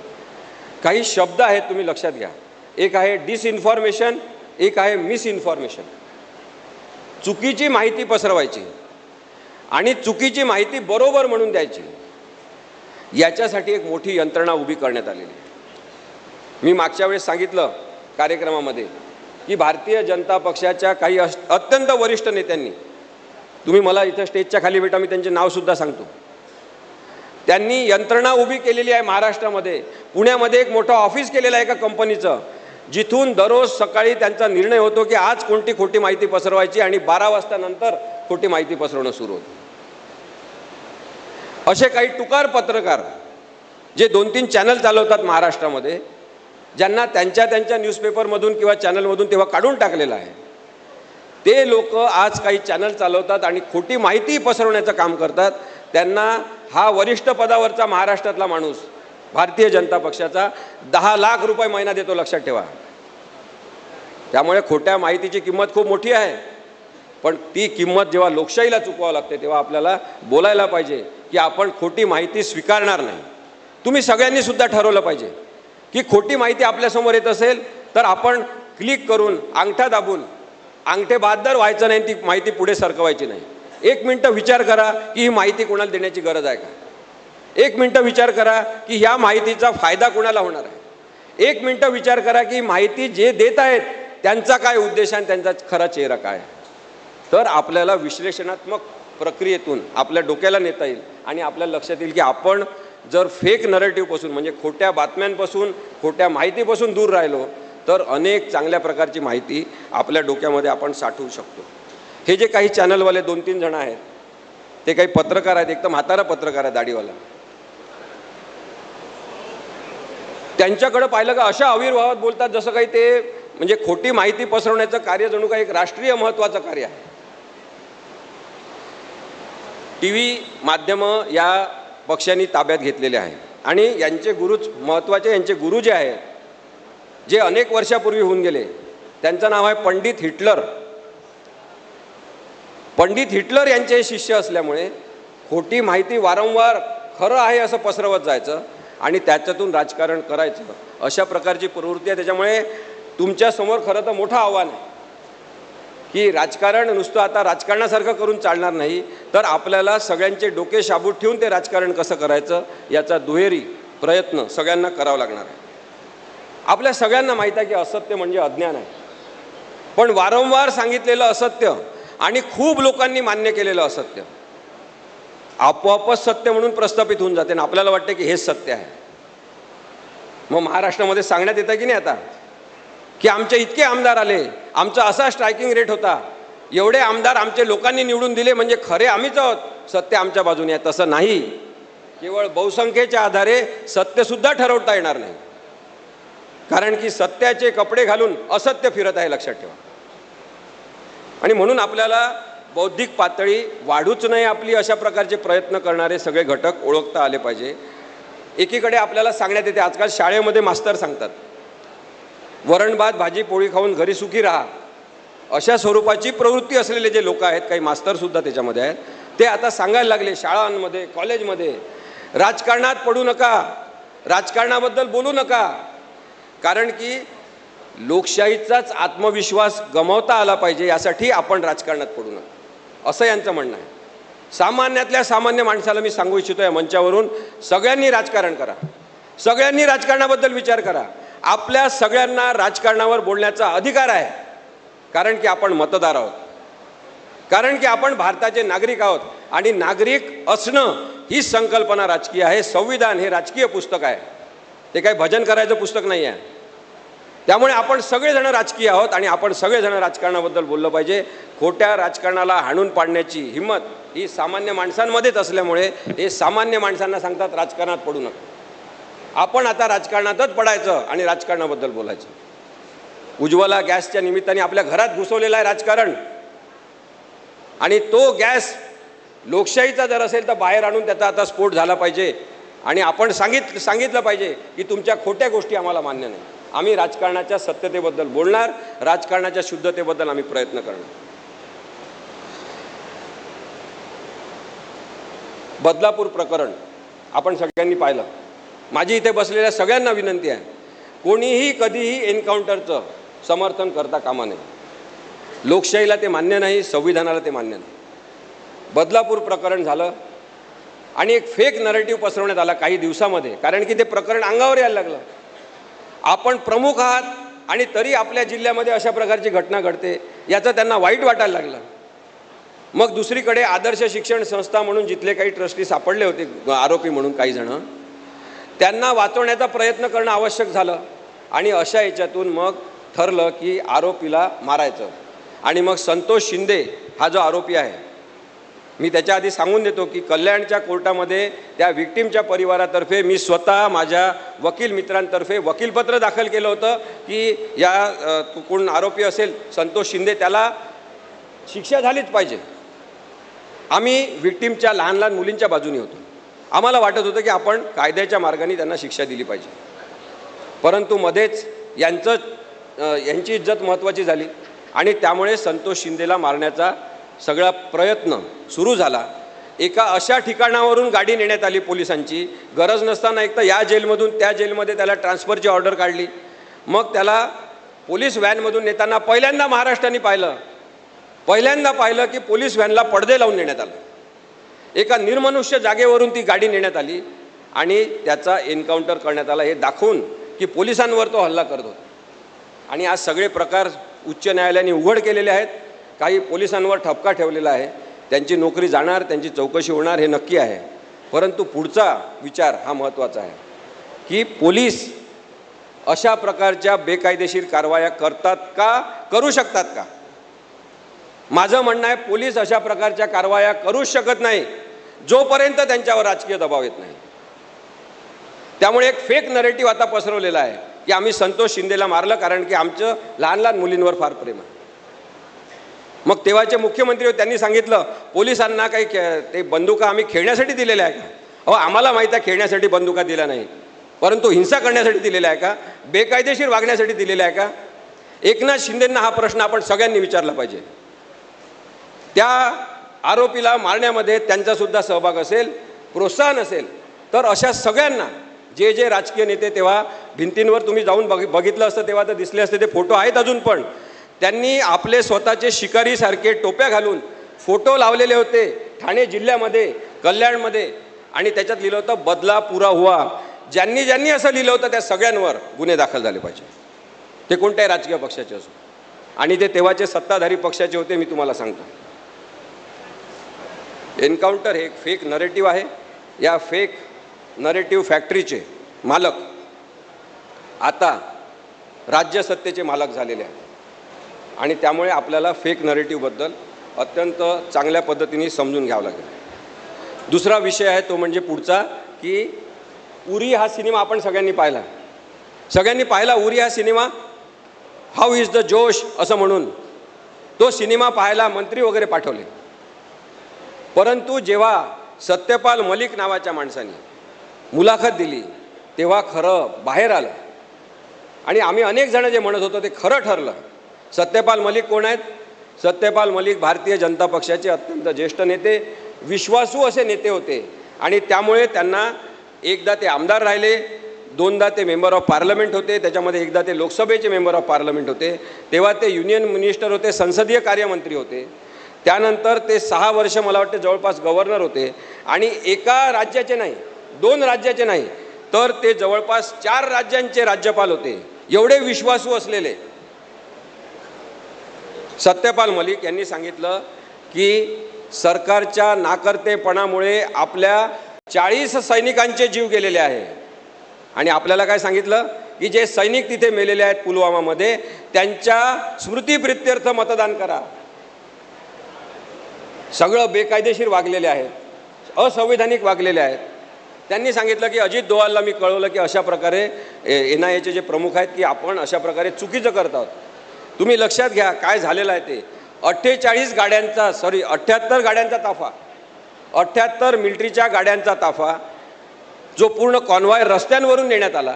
काही शब्द आहेत, तुम्ही लक्षात घ्या. एक आहे डिसइन्फॉर्मेशन, एक आहे मिसइन्फॉर्मेशन. चुकीची माहिती पसरवायची आणि चुकीची माहिती बरोबर म्हणून द्यायची, याच्यासाठी एक मोठी यंत्रणा उभी करण्यात आलेली आहे. मी मागच्या वेळेस सांगितलं कार्यक्रमामध्ये की भारतीय जनता पक्षाच्या काही अत्यंत वरिष्ठ नेत्यांनी, तुम्ही मला इथं स्टेजच्या खाली भेटा, मी त्यांचे नावसुद्धा सांगतो, त्यांनी यंत्रणा उभी केलेली आहे महाराष्ट्रामध्ये. पुण्यामध्ये एक मोठं ऑफिस केलेलं आहे एका कंपनीचं, जिथून दररोज सकाळी त्यांचा निर्णय होतो की आज कोणती खोटी माहिती पसरवायची आणि 12 वाजता नंतर खोटी माहिती पसरवणं सुरू होतं. असे काही टुकार पत्रकार जे 2-3 चॅनल चालवतात महाराष्ट्रामध्ये, ज्यांना त्यांच्या न्यूजपेपरमधून किंवा चॅनलमधून तेव्हा काढून टाकलेलं आहे, ते लोक आज काही चॅनल चालवतात आणि खोटी माहिती पसरवण्याचं काम करतात. त्यांना हा वरिष्ठ पदावरचा महाराष्ट्रातला माणूस भारतीय जनता पक्षाचा 10 लाख रुपये महिना देतो, लक्षात ठेवा. त्यामुळे खोट्या माहितीची किंमत खूप मोठी आहे, पण ती किंमत जेव्हा लोकशाहीला चुकवावं लागते तेव्हा आपल्याला बोलायला पाहिजे की आपण खोटी माहिती स्वीकारणार नाही. तुम्ही सगळ्यांनी सुद्धा ठरवलं पाहिजे की खोटी माहिती आपल्यासमोर येत असेल तर आपण क्लिक करून, अंगठा दाबून, अंगठेबहाद्दर व्हायचं नाही, ती माहिती पुढे सरकवायची नाही. 1 मिनिटं विचार करा की ही माहिती कोणाला देण्याची गरज आहे का. 1 मिनिटं विचार करा की ह्या माहितीचा फायदा कोणाला होणार आहे. 1 मिनिटं विचार करा की माहिती जे देत आहेत त्यांचा काय उद्देश आणि त्यांचा खरा चेहरा काय. तर आपल्याला विश्लेषणात्मक प्रक्रियेतून आपल्या डोक्याला नेता येईल आणि आपल्याला लक्षात येईल की आपण जर फेक नरेटिव्हपासून, म्हणजे खोट्या बातम्यांपासून, खोट्या माहितीपासून दूर राहिलो तर अनेक चांगल्या प्रकारची माहिती आपल्या डोक्यामध्ये आपण साठवू शकतो. हे जे काही चॅनलवाले 2-3 जण आहेत ते काही पत्रकार आहेत, एक तर म्हातारा पत्रकार आहे दाढीवाला. त्यांच्याकडे पाहिलं का अशा आविर्भावात बोलतात जसं काही ते म्हणजे खोटी माहिती पसरवण्याचं कार्य जणू काही एक राष्ट्रीय महत्त्वाचं कार्य आहे. TV माध्यमं या पक्षांनी ताब्यात घेतलेले आहे आणि यांचे गुरुच महत्त्वाचे. यांचे गुरु जे आहेत, जे अनेक वर्षापूर्वी होऊन गेले, त्यांचं नाव आहे पंडित हिटलर. पंडित हिटलर यांचे शिष्य असल्यामुळे खोटी माहिती वारंवार खरं आहे असं पसरवत जायचं आणि त्याच्यातून राजकारण करायचं, अशा प्रकारची प्रवृत्ती आहे. त्याच्यामुळे तुमच्यासमोर खरं तर मोठं आव्हान आहे की राजकारण नुसतं आता राजकारणासारखं करून चालणार नाही, तर आपल्याला सगळ्यांचे डोके शाबूत ठेवून ते राजकारण कसं करायचं याचा दुहेरी प्रयत्न सगळ्यांना करावा लागणार आहे. आपल्या सगळ्यांना माहीत आहे की असत्य म्हणजे अज्ञान आहे, पण वारंवार सांगितलेलं असत्य आणि खूप लोकांनी मान्य केलेलं असत्य आपोआपच सत्य म्हणून प्रस्थापित होऊन जाते आणि आपल्याला वाटते की हेच सत्य आहे. मग महाराष्ट्रामध्ये सांगण्यात येतं की नाही आता की आमचे इतके आमदार आले, आमचा असा स्ट्रायकिंग रेट होता, एवढे आमदार आमचे लोकांनी निवडून दिले म्हणजे खरे आम्हीच आहोत, सत्य आमच्या बाजूने आहे. तसं नाही. केवळ बहुसंख्येच्या आधारे सत्यसुद्धा ठरवता येणार नाही, कारण की सत्याचे कपडे घालून असत्य फिरत आहे, लक्षात ठेवा. आणि म्हणून आपल्याला बौद्धिक पातळी वाढूच नाही आपली, अशा प्रकारचे प्रयत्न करणारे सगळे घटक ओळखता आले पाहिजे. एकीकडे आपल्याला सांगण्यात येते, आजकाल शाळेमध्ये मास्तर सांगतात वरण भात भाजी पोळी खाऊन घरी सुखी राहा, अशा स्वरूपाची प्रवृत्ती असलेले जे लोक आहेत, काही मास्तरसुद्धा त्याच्यामध्ये आहेत, ते आता सांगायला लागले शाळांमध्ये कॉलेजमध्ये राजकारणात पडू नका, राजकारणाबद्दल बोलू नका, कारण की लोकशाहीचाच आत्मविश्वास गमावता आला पाहिजे यासाठी आपण राजकारणात पडू नका, असं यांचं म्हणणं आहे. सामान्यातल्या सामान्य माणसाला मी सांगू इच्छितो या मंचावरून, सगळ्यांनी राजकारण करा, सगळ्यांनी राजकारणाबद्दल विचार करा. आपल्या सगळ्यांना राजकारणावर बोलण्याचा अधिकार आहे, कारण की आपण मतदार आहोत, कारण की आपण भारताचे नागरिक आहोत आणि नागरिक असणं ही संकल्पना राजकीय आहे. संविधान हे राजकीय पुस्तक आहे, ते काही भजन करायचं पुस्तक नाही आहे. त्यामुळे आपण सगळेजण राजकीय आहोत आणि आपण सगळेजण राजकारणाबद्दल बोललं पाहिजे. खोट्या राजकारणाला हाणून पाडण्याची हिंमत ही सामान्य माणसांमध्येच असल्यामुळे हे सामान्य माणसांना सांगतात राजकारणात पडू नका. आपण आता राजकारणातच पडायचं आणि राजकारणाबद्दल बोलायचं. उज्ज्वला गॅसच्या निमित्ताने आपल्या घरात घुसवलेला आहे राजकारण, आणि तो गॅस लोकशाहीचा जर असेल तर बाहेर आणून त्याचा आता स्फोट झाला पाहिजे आणि आपण सांगितलं पाहिजे की तुमच्या खोट्या गोष्टी आम्हाला मान्य नाही. आम्ही राजकारणाच्या सत्यतेबद्दल बोलणार, राजकारणाच्या शुद्धतेबद्दल आम्ही प्रयत्न करणार. बदलापूर प्रकरण आपण सगळ्यांनी पाहिलं. माझी इथे बसलेल्या सगळ्यांना विनंती आहे, कोणीही कधीही एन्काउंटरचं समर्थन करता कामा नये. लोकशाहीला ते मान्य नाही, संविधानाला ते मान्य नाही. बदलापूर प्रकरण झालं आणि एक फेक नरेटिव्ह पसरवण्यात आला काही दिवसामध्ये, कारण की ते प्रकरण अंगावर यायला लागलं. आपण प्रमुख आहात आणि तरी आपल्या जिल्ह्यामध्ये अशा प्रकारची घटना घडते याचं त्यांना वाईट वाटायला लागलं. मग दुसरीकडे आदर्श शिक्षण संस्था म्हणून जिथले काही ट्रस्टी सापडले होते आरोपी म्हणून काही जण, त्यांना वाचवण्याचा प्रयत्न करणं आवश्यक झालं आणि अशा याच्यातून मग ठरलं की आरोपीला मारायचं. आणि मग संतोष शिंदे हा जो आरोपी आहे, मी त्याच्या आधी सांगून देतो की कल्याणच्या कोर्टामध्ये त्या विक्टिमच्या परिवारातर्फे मी स्वतः माझ्या वकील मित्रांतर्फे वकीलपत्र दाखल केलं होतं की या कोण आरोपी असेल संतोष शिंदे त्याला शिक्षा झालीच पाहिजे. आम्ही विक्टिमच्या लहान लहान मुलींच्या बाजूने होतो. आम्हाला वाटत होतं की आपण कायद्याच्या मार्गाने त्यांना शिक्षा दिली पाहिजे, परंतु मध्येच यांची इज्जत महत्त्वाची झाली आणि त्यामुळे संतोष शिंदेला मारण्याचा सगळा प्रयत्न सुरू झाला. एका अशा ठिकाणावरून गाडी नेण्यात आली पोलिसांची, गरज नसताना एक तर या जेलमधून त्या जेलमध्ये त्याला ट्रान्सफरची ऑर्डर काढली. मग त्याला पोलीस व्हॅनमधून नेताना पहिल्यांदा महाराष्ट्राने पाहिलं की पोलीस व्हॅनला पडदे लावून नेण्यात आलं. एका निर्मनुष्य जागेवरून ती गाडी नेण्यात आली आणि त्याचा एन्काउंटर करण्यात आला, हे दाखवून की पोलिसांवर तो हल्ला करत होता. आणि आज सगळे प्रकार उच्च न्यायालयाने उघड केलेले आहेत. काही पोलिसांवर ठपका ठेवलेला आहे, त्यांची नोकरी जाणार, त्यांची चौकशी होणार, हे नक्की आहे. परंतु पुढचा विचार हा महत्त्वाचा आहे की पोलीस अशा प्रकारच्या बेकायदेशीर कारवाया करतात का, करू शकतात का? माझं म्हणणं आहे पोलीस अशा प्रकारच्या कारवाया करूच शकत नाही जोपर्यंत त्यांच्यावर राजकीय दबाव येत नाही. त्यामुळे एक फेक नरेटिव्ह आता पसरवलेला आहे की आम्ही संतोष शिंदेला मारलं कारण की आमचं लहान लहान मुलींवर फार प्रेम आहे. मग तेव्हाचे मुख्यमंत्री त्यांनी सांगितलं पोलिसांना काही ते बंदुका आम्ही खेळण्यासाठी दिलेल्या आहे का? अहो आम्हाला माहीत आहे खेळण्यासाठी बंदुका दिल्या नाही, परंतु हिंसा करण्यासाठी दिलेल्या आहे का, बेकायदेशीर वागण्यासाठी दिलेल्या आहे का? एकनाथ शिंदेंना हा प्रश्न आपण सगळ्यांनी विचारला पाहिजे. त्या आरोपीला मारण्यामध्ये त्यांचासुद्धा सहभाग असेल, प्रोत्साहन असेल, तर अशा सगळ्यांना जे राजकीय नेते तेव्हा भिंतींवर तुम्ही जाऊन बघितलं असतं तेव्हा तर दिसले असते, ते फोटो आहेत अजून पण. त्यांनी आपले स्वतःचे शिकारीसारखे टोप्या घालून फोटो लावलेले होते ठाणे जिल्ह्यामध्ये, कल्याणमध्ये, आणि त्याच्यात लिहिलं होतं बदला पुरा हुआ. ज्यांनी ज्यांनी असं लिहिलं होतं त्या सगळ्यांवर गुन्हे दाखल झाले पाहिजे, ते कोणत्याही राजकीय पक्षाचे असो, आणि ते तेव्हाचे सत्ताधारी पक्षाचे होते. मी तुम्हाला सांगतो, एन्काउंटर हे एक फेक नरेटिव्ह आहे. या फेक नरेटिव्ह फॅक्टरीचे मालक आता राज्य सत्तेचे मालक झालेले आहेत, आणि त्यामुळे आपल्याला फेक नरेटिव्हबद्दल अत्यंत चांगल्या पद्धतीने समजून घ्यावं लागेल. दुसरा विषय आहे तो म्हणजे पुढचा, की उरी हा सिनेमा आपण सगळ्यांनी पाहिला. उरी हा सिनेमा, हाऊ इज द जोश असं म्हणून तो सिनेमा पाहायला मंत्री वगैरे पाठवले. परंतु जेव्हा सत्यपाल मलिक नावाच्या माणसाने मुलाखत दिली तेव्हा खरं बाहेर आलं, आणि आम्ही अनेक जण जे म्हणत होतो ते खरं ठरलं. सत्यपाल मलिक कोण आहेत? सत्यपाल मलिक भारतीय जनता पक्षाचे अत्यंत ज्येष्ठ नेते, विश्वासू असे नेते होते, आणि त्यामुळे त्यांना एकदा ते आमदार राहिले, दोनदा ते मेंबर ऑफ पार्लमेंट होते, त्याच्यामध्ये एकदा ते लोकसभेचे मेंबर ऑफ पार्लमेंट होते, तेव्हा ते युनियन मिनिस्टर होते, संसदीय कार्यमंत्री होते. त्यानंतर ते 6 वर्ष मला वाटते जवळपास गव्हर्नर होते, आणि एका राज्याचे नाही, 2 राज्याचे नाही, तर ते जवळपास 4 राज्यांचे राज्यपाल होते. एवढे विश्वासू असलेले सत्यपाल मलिक यांनी सांगितलं की सरकारच्या नाकर्तेपणामुळे आपल्या 40 सैनिकांचे जीव गेलेले आहे, आणि आपल्याला काय सांगितलं की जे सैनिक तिथे मेलेले आहेत पुलवामामध्ये त्यांच्या स्मृतिप्रित्यर्थ मतदान करा. सगळं बेकायदेशीर वागलेले आहेत, असंवैधानिक वागलेले आहेत. त्यांनी सांगितलं की अजित डोवालला मी कळवलं की अशा प्रकारे NIAचे जे प्रमुख आहेत की आपण अशा प्रकारे चुकीचं करत आहोत. तुम्ही लक्षात घ्या काय झालेलं आहे ते. 78 गाड्यांचा ताफा, 78 मिलिटरीच्या गाड्यांचा ताफा जो पूर्ण कॉन्वॉय रस्त्यांवरून नेण्यात आला,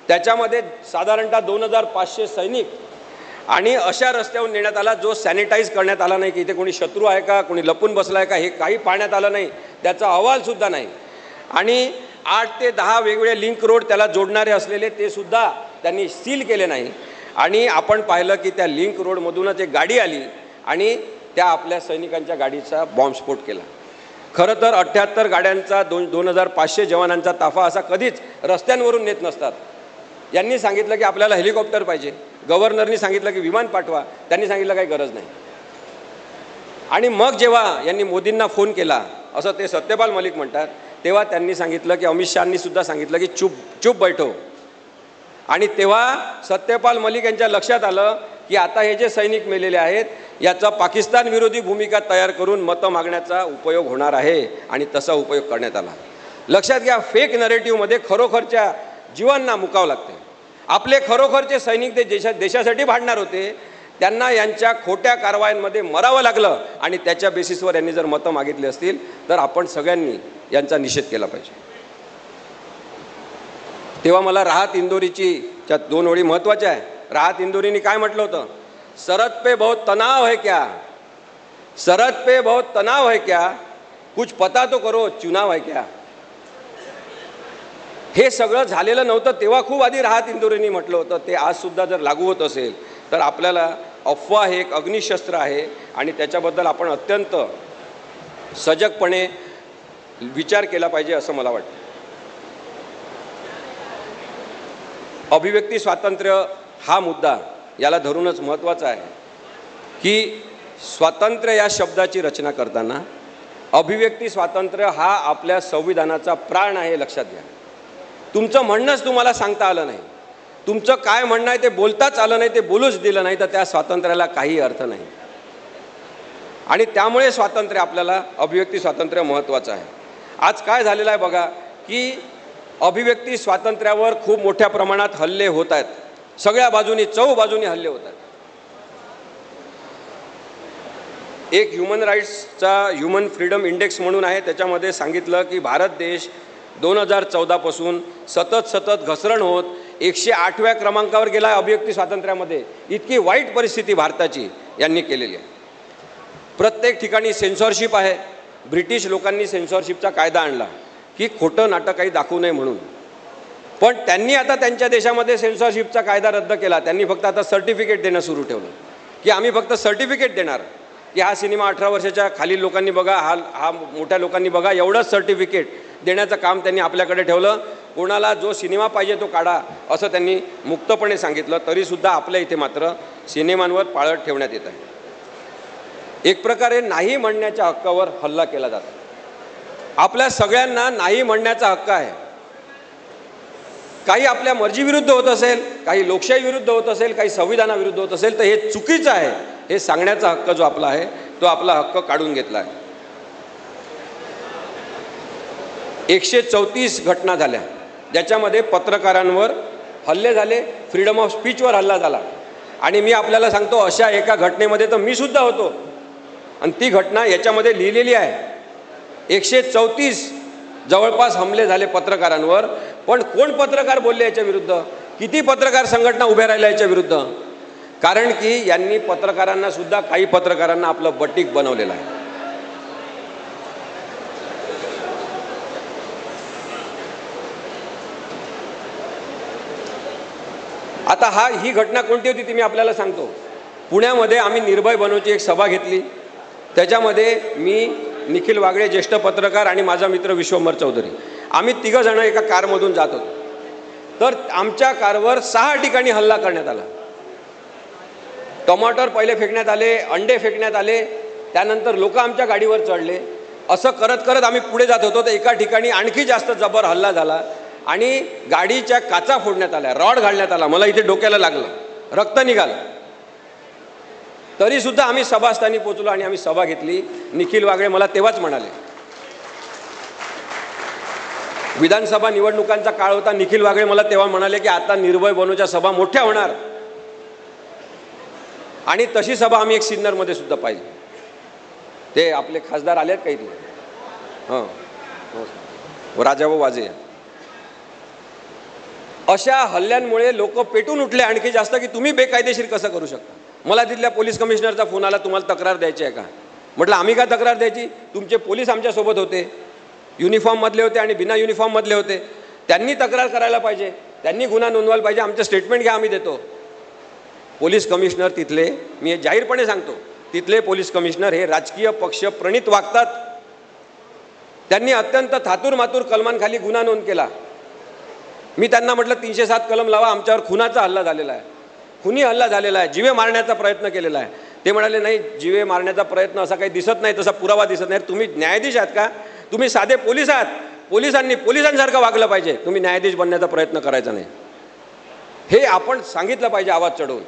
त्याच्यामध्ये साधारणतः 2500 सैनिक, आणि अशा रस्त्यावरून नेण्यात आला जो सॅनिटाईज करण्यात आला नाही की इथे कोणी शत्रू आहे का, कोणी लपून बसला आहे का, हे काही पाहण्यात आलं नाही, त्याचा अहवालसुद्धा नाही. आणि 8 ते 10 वेगवेगळे लिंक रोड त्याला जोडणारे असलेले ते सुद्धा त्यांनी सील केले नाही. आणि आपण पाहिलं की त्या लिंक रोडमधूनच एक गाडी आली आणि त्या आपल्या सैनिकांच्या गाडीचा बॉम्बस्फोट केला. खरं तर 78 गाड्यांचा 2500 जवानांचा ताफा असा कधीच रस्त्यांवरून नेत नसतात. यांनी सांगितलं की आपल्याला हेलिकॉप्टर पाहिजे, गव्हर्नरनी सांगितलं की विमान पाठवा, त्यांनी सांगितलं काही गरज नाही. आणि मग जेव्हा यांनी मोदींना फोन केला असं ते सत्यपाल मलिक म्हणतात, तेव्हा त्यांनी सांगितलं की अमित शहांनी सुद्धा सांगितलं की चुप बैठो. आणि तेव्हा सत्यपाल मलिक यांच्या लक्षात आलं की आता हे जे सैनिक मेलेले आहेत याचा पाकिस्तान विरोधी भूमिका तयार करून मतं मागण्याचा उपयोग होणार आहे, आणि तसा उपयोग करण्यात आला. लक्षात घ्या, फेक नरेटिव्हमध्ये खरोखरच्या जीवांना मुकावं लागते. आपले खरोखरचे सैनिक ते देशासाठी भांडणार होते, त्यांना यांच्या खोट्या कारवायांमध्ये मरावं लागलं, आणि त्याच्या बेसिसवर यांनी जर मतं मागितली असतील तर आपण सगळ्यांनी यांचा निषेध केला पाहिजे. तेव्हा मला राहत इंदोरीची त्या 2 ओळी महत्त्वाच्या आहे. राहत इंदोरीने काय म्हटलं होतं? सरहद पे बहुत तनाव है क्या, सरहद पे बहुत तनाव है क्या, कुछ पता तो करो चुनाव है क्या. हे सगळं झालेलं नव्हतं तेव्हा खूप आधी राहत इंदोरीने म्हटलं होतं. ते आज सुद्धा जर लागू होत असेल तर आपल्याला अफवा हे एक अग्निशस्त्र आहे, आणि त्याच्याबद्दल आपण अत्यंत सजगपणे विचार केला पाहिजे असं मला वाटतं. अभिव्यक्ती स्वातंत्र्य हा मुद्दा याला धरूनच महत्त्वाचा आहे की स्वातंत्र्य या शब्दाची रचना करताना अभिव्यक्ती स्वातंत्र्य हा आपल्या संविधानाचा प्राण आहे, लक्षात घ्या. तुमचं म्हणणंच तुम्हाला सांगता आलं नाही, तुमचं काय म्हणणं आहे ते बोलताच आलं नाही, ते बोलूच दिलं नाही, तर त्या स्वातंत्र्याला काही अर्थ नाही. आणि त्यामुळे स्वातंत्र्य आपल्याला अभिव्यक्ती स्वातंत्र्य महत्त्वाचं आहे. आज काय झालेलं आहे बघा की अभिव्यक्ती स्वातंत्र्यावर खूप मोठ्या प्रमाणात हल्ले होत आहेत, सगळ्या बाजूनी चौबाजूनी हल्ले होत आहेत. एक ह्युमन राईट्सचा ह्युमन फ्रीडम इंडेक्स म्हणून आहे, त्याच्यामध्ये सांगितलं की भारत देश 2014 पासून सतत घसरण होत 108व्या क्रमांकावर गेला अभिव्यक्ती स्वातंत्र्यामध्ये. इतकी वाईट परिस्थिती भारताची यांनी केलेली आहे. प्रत्येक ठिकाणी सेन्सॉरशिप आहे. ब्रिटिश लोकांनी सेन्सॉरशिपचा कायदा आणला की खोटं नाटक काही दाखवू नये म्हणून. पण त्यांनी आता त्यांच्या देशामध्ये सेन्सॉरशिपचा कायदा रद्द केला. त्यांनी फक्त आता सर्टिफिकेट देणं सुरू ठेवलं की आम्ही फक्त सर्टिफिकेट देणार की हा सिनेमा 18 वर्षाच्या खालील लोकांनी बघा, हा मोठ्या लोकांनी बघा, एवढंच सर्टिफिकेट देण्याचं काम त्यांनी आपल्याकडे ठेवलं. कोणाला जो सिनेमा पाहिजे तो काढा असं त्यांनी मुक्तपणे सांगितलं. तरीसुद्धा आपल्या इथे मात्र सिनेमांवर पाळत ठेवण्यात येत आहे. एक प्रकारे नाही म्हणण्याच्या हक्कावर हल्ला केला जातो. आपल्या सगळ्यांना नाही म्हणण्याचा हक्क आहे. काही आपल्या मर्जीविरुद्ध होत असेल, काही लोकशाही विरुद्ध होत असेल, काही संविधानाविरुद्ध होत असेल तर हे चुकीचं आहे हे सांगण्याचा हक्क जो आपला आहे तो आपला हक्क काढून घेतला आहे. 134 घटना झाल्या ज्याच्यामध्ये पत्रकारांवर हल्ले झाले, फ्रीडम ऑफ स्पीचवर हल्ला झाला. आणि मी आपल्याला सांगतो अशा एका घटनेमध्ये तर मी सुद्धा होतो आणि ती घटना याच्यामध्ये लिहिलेली आहे. 134 जवळपास हमले झाले पत्रकारांवर. पण कोण पत्रकार बोलले याच्या विरुद्ध, किती पत्रकार संघटना उभ्या राहिल्या याच्या विरुद्ध? कारण की यांनी पत्रकारांना सुद्धा, काही पत्रकारांना आपलं बटीक बनवलेलं आहे. आता ही घटना कोणती होती ती मी आपल्याला सांगतो. पुण्यामध्ये आम्ही निर्भय बनवची एक सभा घेतली. त्याच्यामध्ये मी, निखिल वागळे ज्येष्ठ पत्रकार आणि माझा मित्र विश्वंभर चौधरी, आम्ही तिघंजणं एका कारमधून जात होतो. तर आमच्या कारवर 6 ठिकाणी हल्ला करण्यात आला. टमाटर पहिले फेकण्यात आले, अंडे फेकण्यात आले, त्यानंतर लोक आमच्या गाडीवर चढले. असं करत करत आम्ही पुढे जात होतो तर एका ठिकाणी आणखी जास्त जबर हल्ला झाला आणि गाडीच्या काचा फोडण्यात आल्या, रॉड घालण्यात आला. मला इथे डोक्याला लागलं, रक्त निघालं. तरीसुद्धा आम्ही सभास्थानी पोचलो आणि आम्ही सभा घेतली. निखिल वागळे मला तेव्हाच म्हणाले, विधानसभा निवडणुकांचा काळ होता, निखिल वागळे मला तेव्हा म्हणाले की आता निर्भय बनूच्या सभा मोठ्या होणार. आणि तशी सभा आम्ही एक सिन्नरमध्ये सुद्धा पाहिली. ते आपले खासदार आलेत काही ते, हां, राजाभाऊ वाजे. अशा हल्ल्यांमुळे लोक पेटून उठले आणखी जास्त की तुम्ही बेकायदेशीर कसं करू शकता. मला तिथल्या पोलीस कमिशनरचा फोन आला, तुम्हाला तक्रार द्यायची आहे का? म्हटलं आम्ही का तक्रार द्यायची, तुमचे पोलीस आमच्यासोबत होते, युनिफॉर्ममधले होते आणि बिना युनिफॉर्ममधले होते. त्यांनी तक्रार करायला पाहिजे, त्यांनी गुन्हा नोंदवायला पाहिजे, आमचं स्टेटमेंट घ्या, आम्ही देतो. पोलीस कमिशनर तिथले, मी हे जाहीरपणे सांगतो, तिथले पोलीस कमिशनर हे राजकीय पक्ष प्रणित वागतात. त्यांनी अत्यंत थातूर मातूर कलमांखाली गुन्हा नोंद केला. मी त्यांना म्हटलं 307 कलम लावा, आमच्यावर खुनाचा हल्ला झालेला आहे, खुनी हल्ला झालेला आहे, जीवे मारण्याचा प्रयत्न केलेला आहे. ते म्हणाले नाही, जीवे मारण्याचा प्रयत्न असा काही दिसत नाही, तसा पुरावा दिसत नाही. तुम्ही न्यायाधीश आहात का? तुम्ही साधे पोलीस आहात, पोलिसांनी पोलिसांसारखं वागलं पाहिजे, तुम्ही न्यायाधीश बनण्याचा प्रयत्न करायचा नाही, हे आपण सांगितलं पाहिजे आवाज चढवून.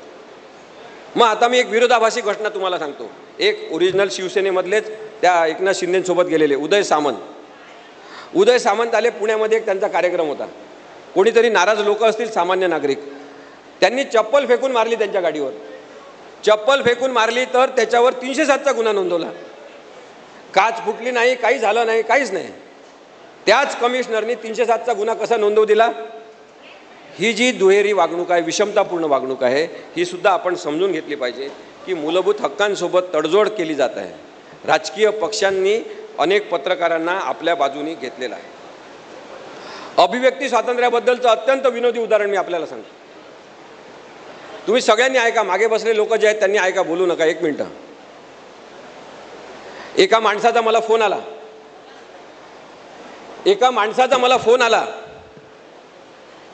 मग आता मी एक विरोधाभासी घटना तुम्हाला सांगतो. एक ओरिजिनल शिवसेनेमधलेच त्या एकनाथ शिंदेसोबत गेलेले उदय सामंत आले. पुण्यामध्ये एक त्यांचा कार्यक्रम होता. कोणीतरी नाराज लोक असतील, सामान्य नागरिक, त्यांनी चप्पल फेकून मारली त्यांच्या गाडीवर. चप्पल फेकून मारली तर त्याच्यावर 307चा गुन्हा नोंदवला. काच फुटली नाही, काही झालं नाही, काहीच नाही. त्याच कमिशनरनी 307चा गुन्हा कसा नोंदवू दिला? ही जी दुहेरी वागणूक आहे, विषमतापूर्ण वागणूक आहे, ही सुद्धा आपण समजून घेतली पाहिजे की मूलभूत हक्कांसोबत तडजोड केली जात आहे. राजकीय पक्षांनी अनेक पत्रकारांना आपल्या बाजूनी घेतलेला आहे. अभिव्यक्ती स्वातंत्र्याबद्दलचं अत्यंत विनोदी उदाहरण मी आपल्याला सांगतो. तुम्ही सगळ्यांनी ऐका, मागे बसलेले लोक जे आहेत त्यांनी ऐका, बोलू नका, 1 मिनिट. एका माणसाचा मला फोन आला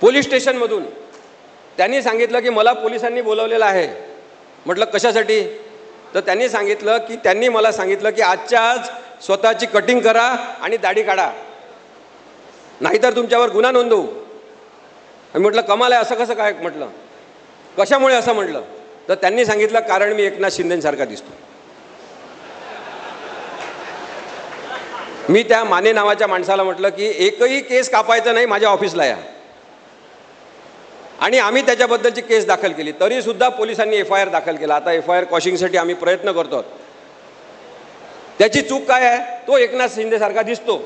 पोलीस स्टेशनमधून. त्यांनी सांगितलं की मला पोलिसांनी बोलवलेलं आहे. म्हटलं कशासाठी? तर त्यांनी सांगितलं की त्यांनी मला सांगितलं की आजच्या आज स्वतःची कटिंग करा आणि दाढी काढा, नाहीतर तुमच्यावर गुन्हा नोंदवू. म्हटलं कमाल आहे, असं कसं काय? म्हटलं कशामुळे असं म्हटलं? तर त्यांनी सांगितलं कारण मी एकनाथ शिंदेसारखा दिसतो. मी त्या माने नावाच्या माणसाला म्हटलं की एकही केस कापायचा नाही, माझ्या ऑफिसला या. आणि आम्ही त्याच्याबद्दलची केस दाखल केली. तरीसुद्धा पोलिसांनी FIR दाखल केला. आता FIR कॉशिंगसाठी आम्ही प्रयत्न करतो. त्याची चूक काय आहे? तो एकनाथ शिंदेसारखा दिसतो,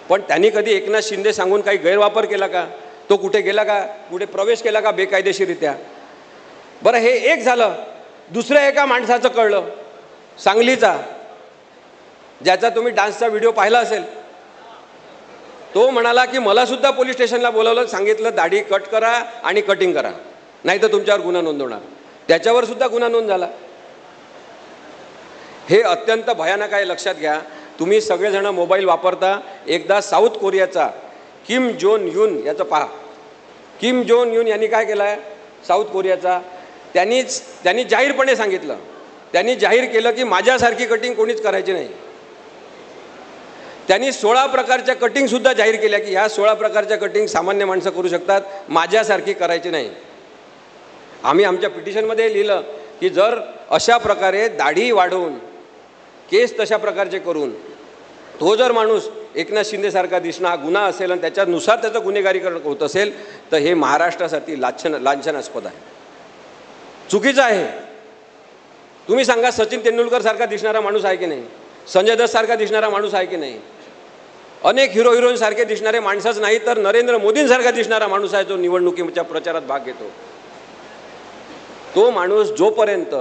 पण त्यांनी कधी एकनाथ शिंदे सांगून काही गैरवापर केला का? तो कुठे गेला का? कुठे प्रवेश केला का बेकायदेशीररित्या? बरं, हे एक झालं. दुसऱ्या एका माणसाचं कळलं, सांगलीचा, ज्याचा तुम्ही डान्सचा व्हिडिओ पाहिला असेल. तो म्हणाला की मला सुद्धा पोलीस स्टेशनला बोलावलं, सांगितलं दाढी कट करा आणि कटिंग करा, नाही तर तुमच्यावर गुन्हा नोंदवणार. त्याच्यावर सुद्धा गुन्हा नोंद झाला. हे अत्यंत भयानक आहे, लक्षात घ्या. तुम्ही सगळेजण मोबाईल वापरता, एकदा साऊथ कोरियाचा किम जोन युन याचं पहा. किम जोन युन यांनी काय केलं आहे साऊथ कोरियाचा, त्यांनी जाहीरपणे सांगितलं, त्यांनी जाहीर केलं की माझ्यासारखी कटिंग कोणीच करायची नाही. त्यांनी 16 प्रकारच्या कटिंगसुद्धा जाहीर केल्या की ह्या 16 प्रकारच्या कटिंग सामान्य माणसं करू शकतात, माझ्यासारखी करायची नाही. आम्ही आमच्या पिटिशनमध्ये लिहिलं की जर अशा प्रकारे दाढी वाढवून केस तशा प्रकारचे करून तो जर माणूस एकनाथ शिंदेसारखा दिसणं हा गुन्हा असेल आणि त्याच्यानुसार त्याचं गुन्हेगारीकरण होत असेल तर हे महाराष्ट्रासाठी लांछनास्पद आहे, चुकीचं आहे. तुम्ही सांगा, सचिन तेंडुलकर सारखा दिसणारा माणूस आहे की नाही? संजय दत्त सारखा दिसणारा माणूस आहे की नाही? अनेक हिरो हिरोईन सारखे दिसणारे माणसंच नाही तर नरेंद्र मोदींसारखा दिसणारा माणूस आहे जो निवडणुकीच्या प्रचारात भाग घेतो. तो माणूस जोपर्यंत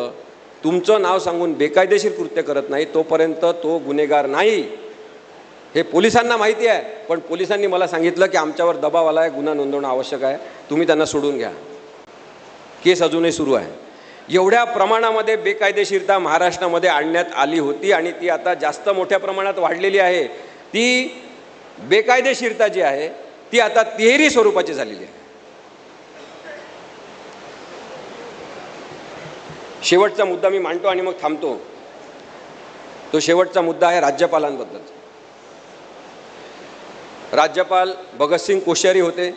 तुमचं नाव सांगून बेकायदेशीर कृत्य करत नाही तोपर्यंत तो गुन्हेगार नाही. हे पोलिसांना माहिती आहे, पण पोलिसांनी मला सांगितलं की आमच्यावर दबाव आला आहे, गुन्हा नोंदवणं आवश्यक आहे, तुम्ही त्यांना सोडून घ्या. केस अजूनही सुरू आहे. एवढ्या प्रमाणामध्ये बेकायदेशीरता महाराष्ट्रामध्ये आणण्यात आली होती आणि ती आता जास्त मोठ्या प्रमाणात वाढलेली आहे. ती बेकायदेशीरता जी आहे ती आता तिहेरी स्वरूपाची झालेली आहे. शेवटचा मुद्दा मी मांडतो आणि मग थांबतो. तो शेवटचा मुद्दा आहे राज्यपालांबद्दल. राज्यपाल भगतसिंग कोश्यारी होते,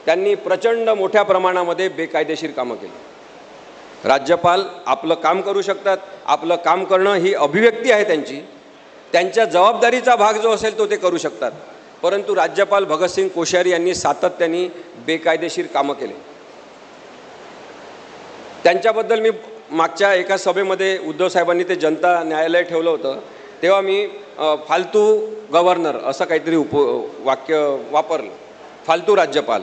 त्यांनी प्रचंड मोठ्या प्रमाणामध्ये बेकायदेशीर कामं केली. राज्यपाल आपलं काम करू शकतात, आपलं काम करणं ही अभिव्यक्ती आहे त्यांची, त्यांच्या जबाबदारीचा भाग जो असेल तो ते करू शकतात. परंतु राज्यपाल भगतसिंग कोश्यारी यांनी सातत्याने बेकायदेशीर कामं केले. त्यांच्याबद्दल मी मागच्या एका सभेमध्ये उद्धव साहेबांनी ते जनता न्यायालय ठेवलं होतं तेव्हा मी फालतू गव्हर्नर असं काहीतरी वाक्य वापरलं, फालतू राज्यपाल.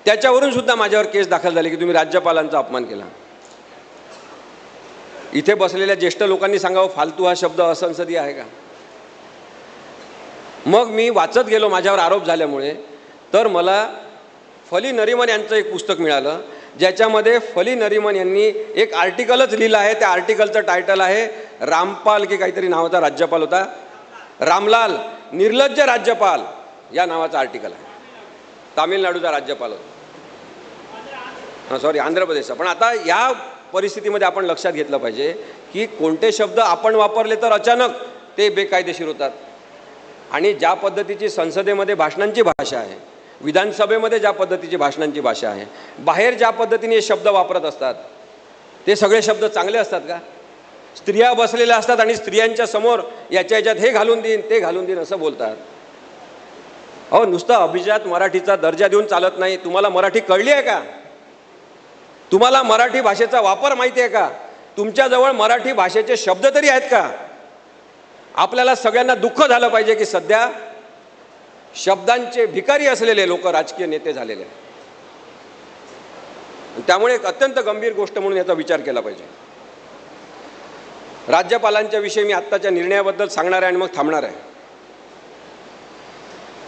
त्याच्यावरून सुद्धा माझ्यावर केस दाखल झाली की तुम्ही राज्यपालांचा अपमान केला. इथे बसलेल्या ज्येष्ठ लोकांनी सांगावं, फालतू हा शब्द असंसदीय आहे का? मग मी वाचत गेलो माझ्यावर आरोप झाल्यामुळे, तर मला फली नरिमन यांचं एक पुस्तक मिळालं ज्याच्यामध्ये फली नरिमन यांनी एक आर्टिकलच लिहिलं आहे. त्या आर्टिकलचं टायटल आहे रामपाल की काहीतरी नावाचा राज्यपाल होता, रामलाल निर्लज्ज राज्यपाल या नावाचा आर्टिकल आहे. तामिळनाडूचा राज्यपाल होता, सॉरी आंध्र प्रदेशचा. पण आता या परिस्थितीमध्ये आपण लक्षात घेतलं पाहिजे की कोणते शब्द आपण वापरले तर अचानक ते बेकायदेशीर होतात. आणि ज्या पद्धतीची संसदेमध्ये भाषणांची भाषा आहे, विधानसभेमध्ये ज्या पद्धतीची भाषणांची भाषा आहे, बाहेर ज्या पद्धतीने हे शब्द वापरत असतात ते सगळे शब्द चांगले असतात का? स्त्रिया बसलेल्या असतात आणि स्त्रियांच्या समोर याच्यात हे घालून देईन ते घालून देईन असं बोलतात. अहो, नुसतं अभिजात मराठीचा दर्जा देऊन चालत नाही. तुम्हाला मराठी कळली आहे का? तुम्हाला मराठी भाषेचा वापर माहिती आहे का? तुमच्याजवळ मराठी भाषेचे शब्द तरी आहेत का? आपल्याला सगळ्यांना दुःख झालं पाहिजे की सध्या शब्दांचे भिकारी असलेले लोक राजकीय नेते झालेले आहेत. त्यामुळे एक अत्यंत गंभीर गोष्ट म्हणून याचा विचार केला पाहिजे. राज्यपालांच्या विषयी मी आत्ताच्या निर्णयाबद्दल सांगणार आहे आणि मग थांबणार आहे.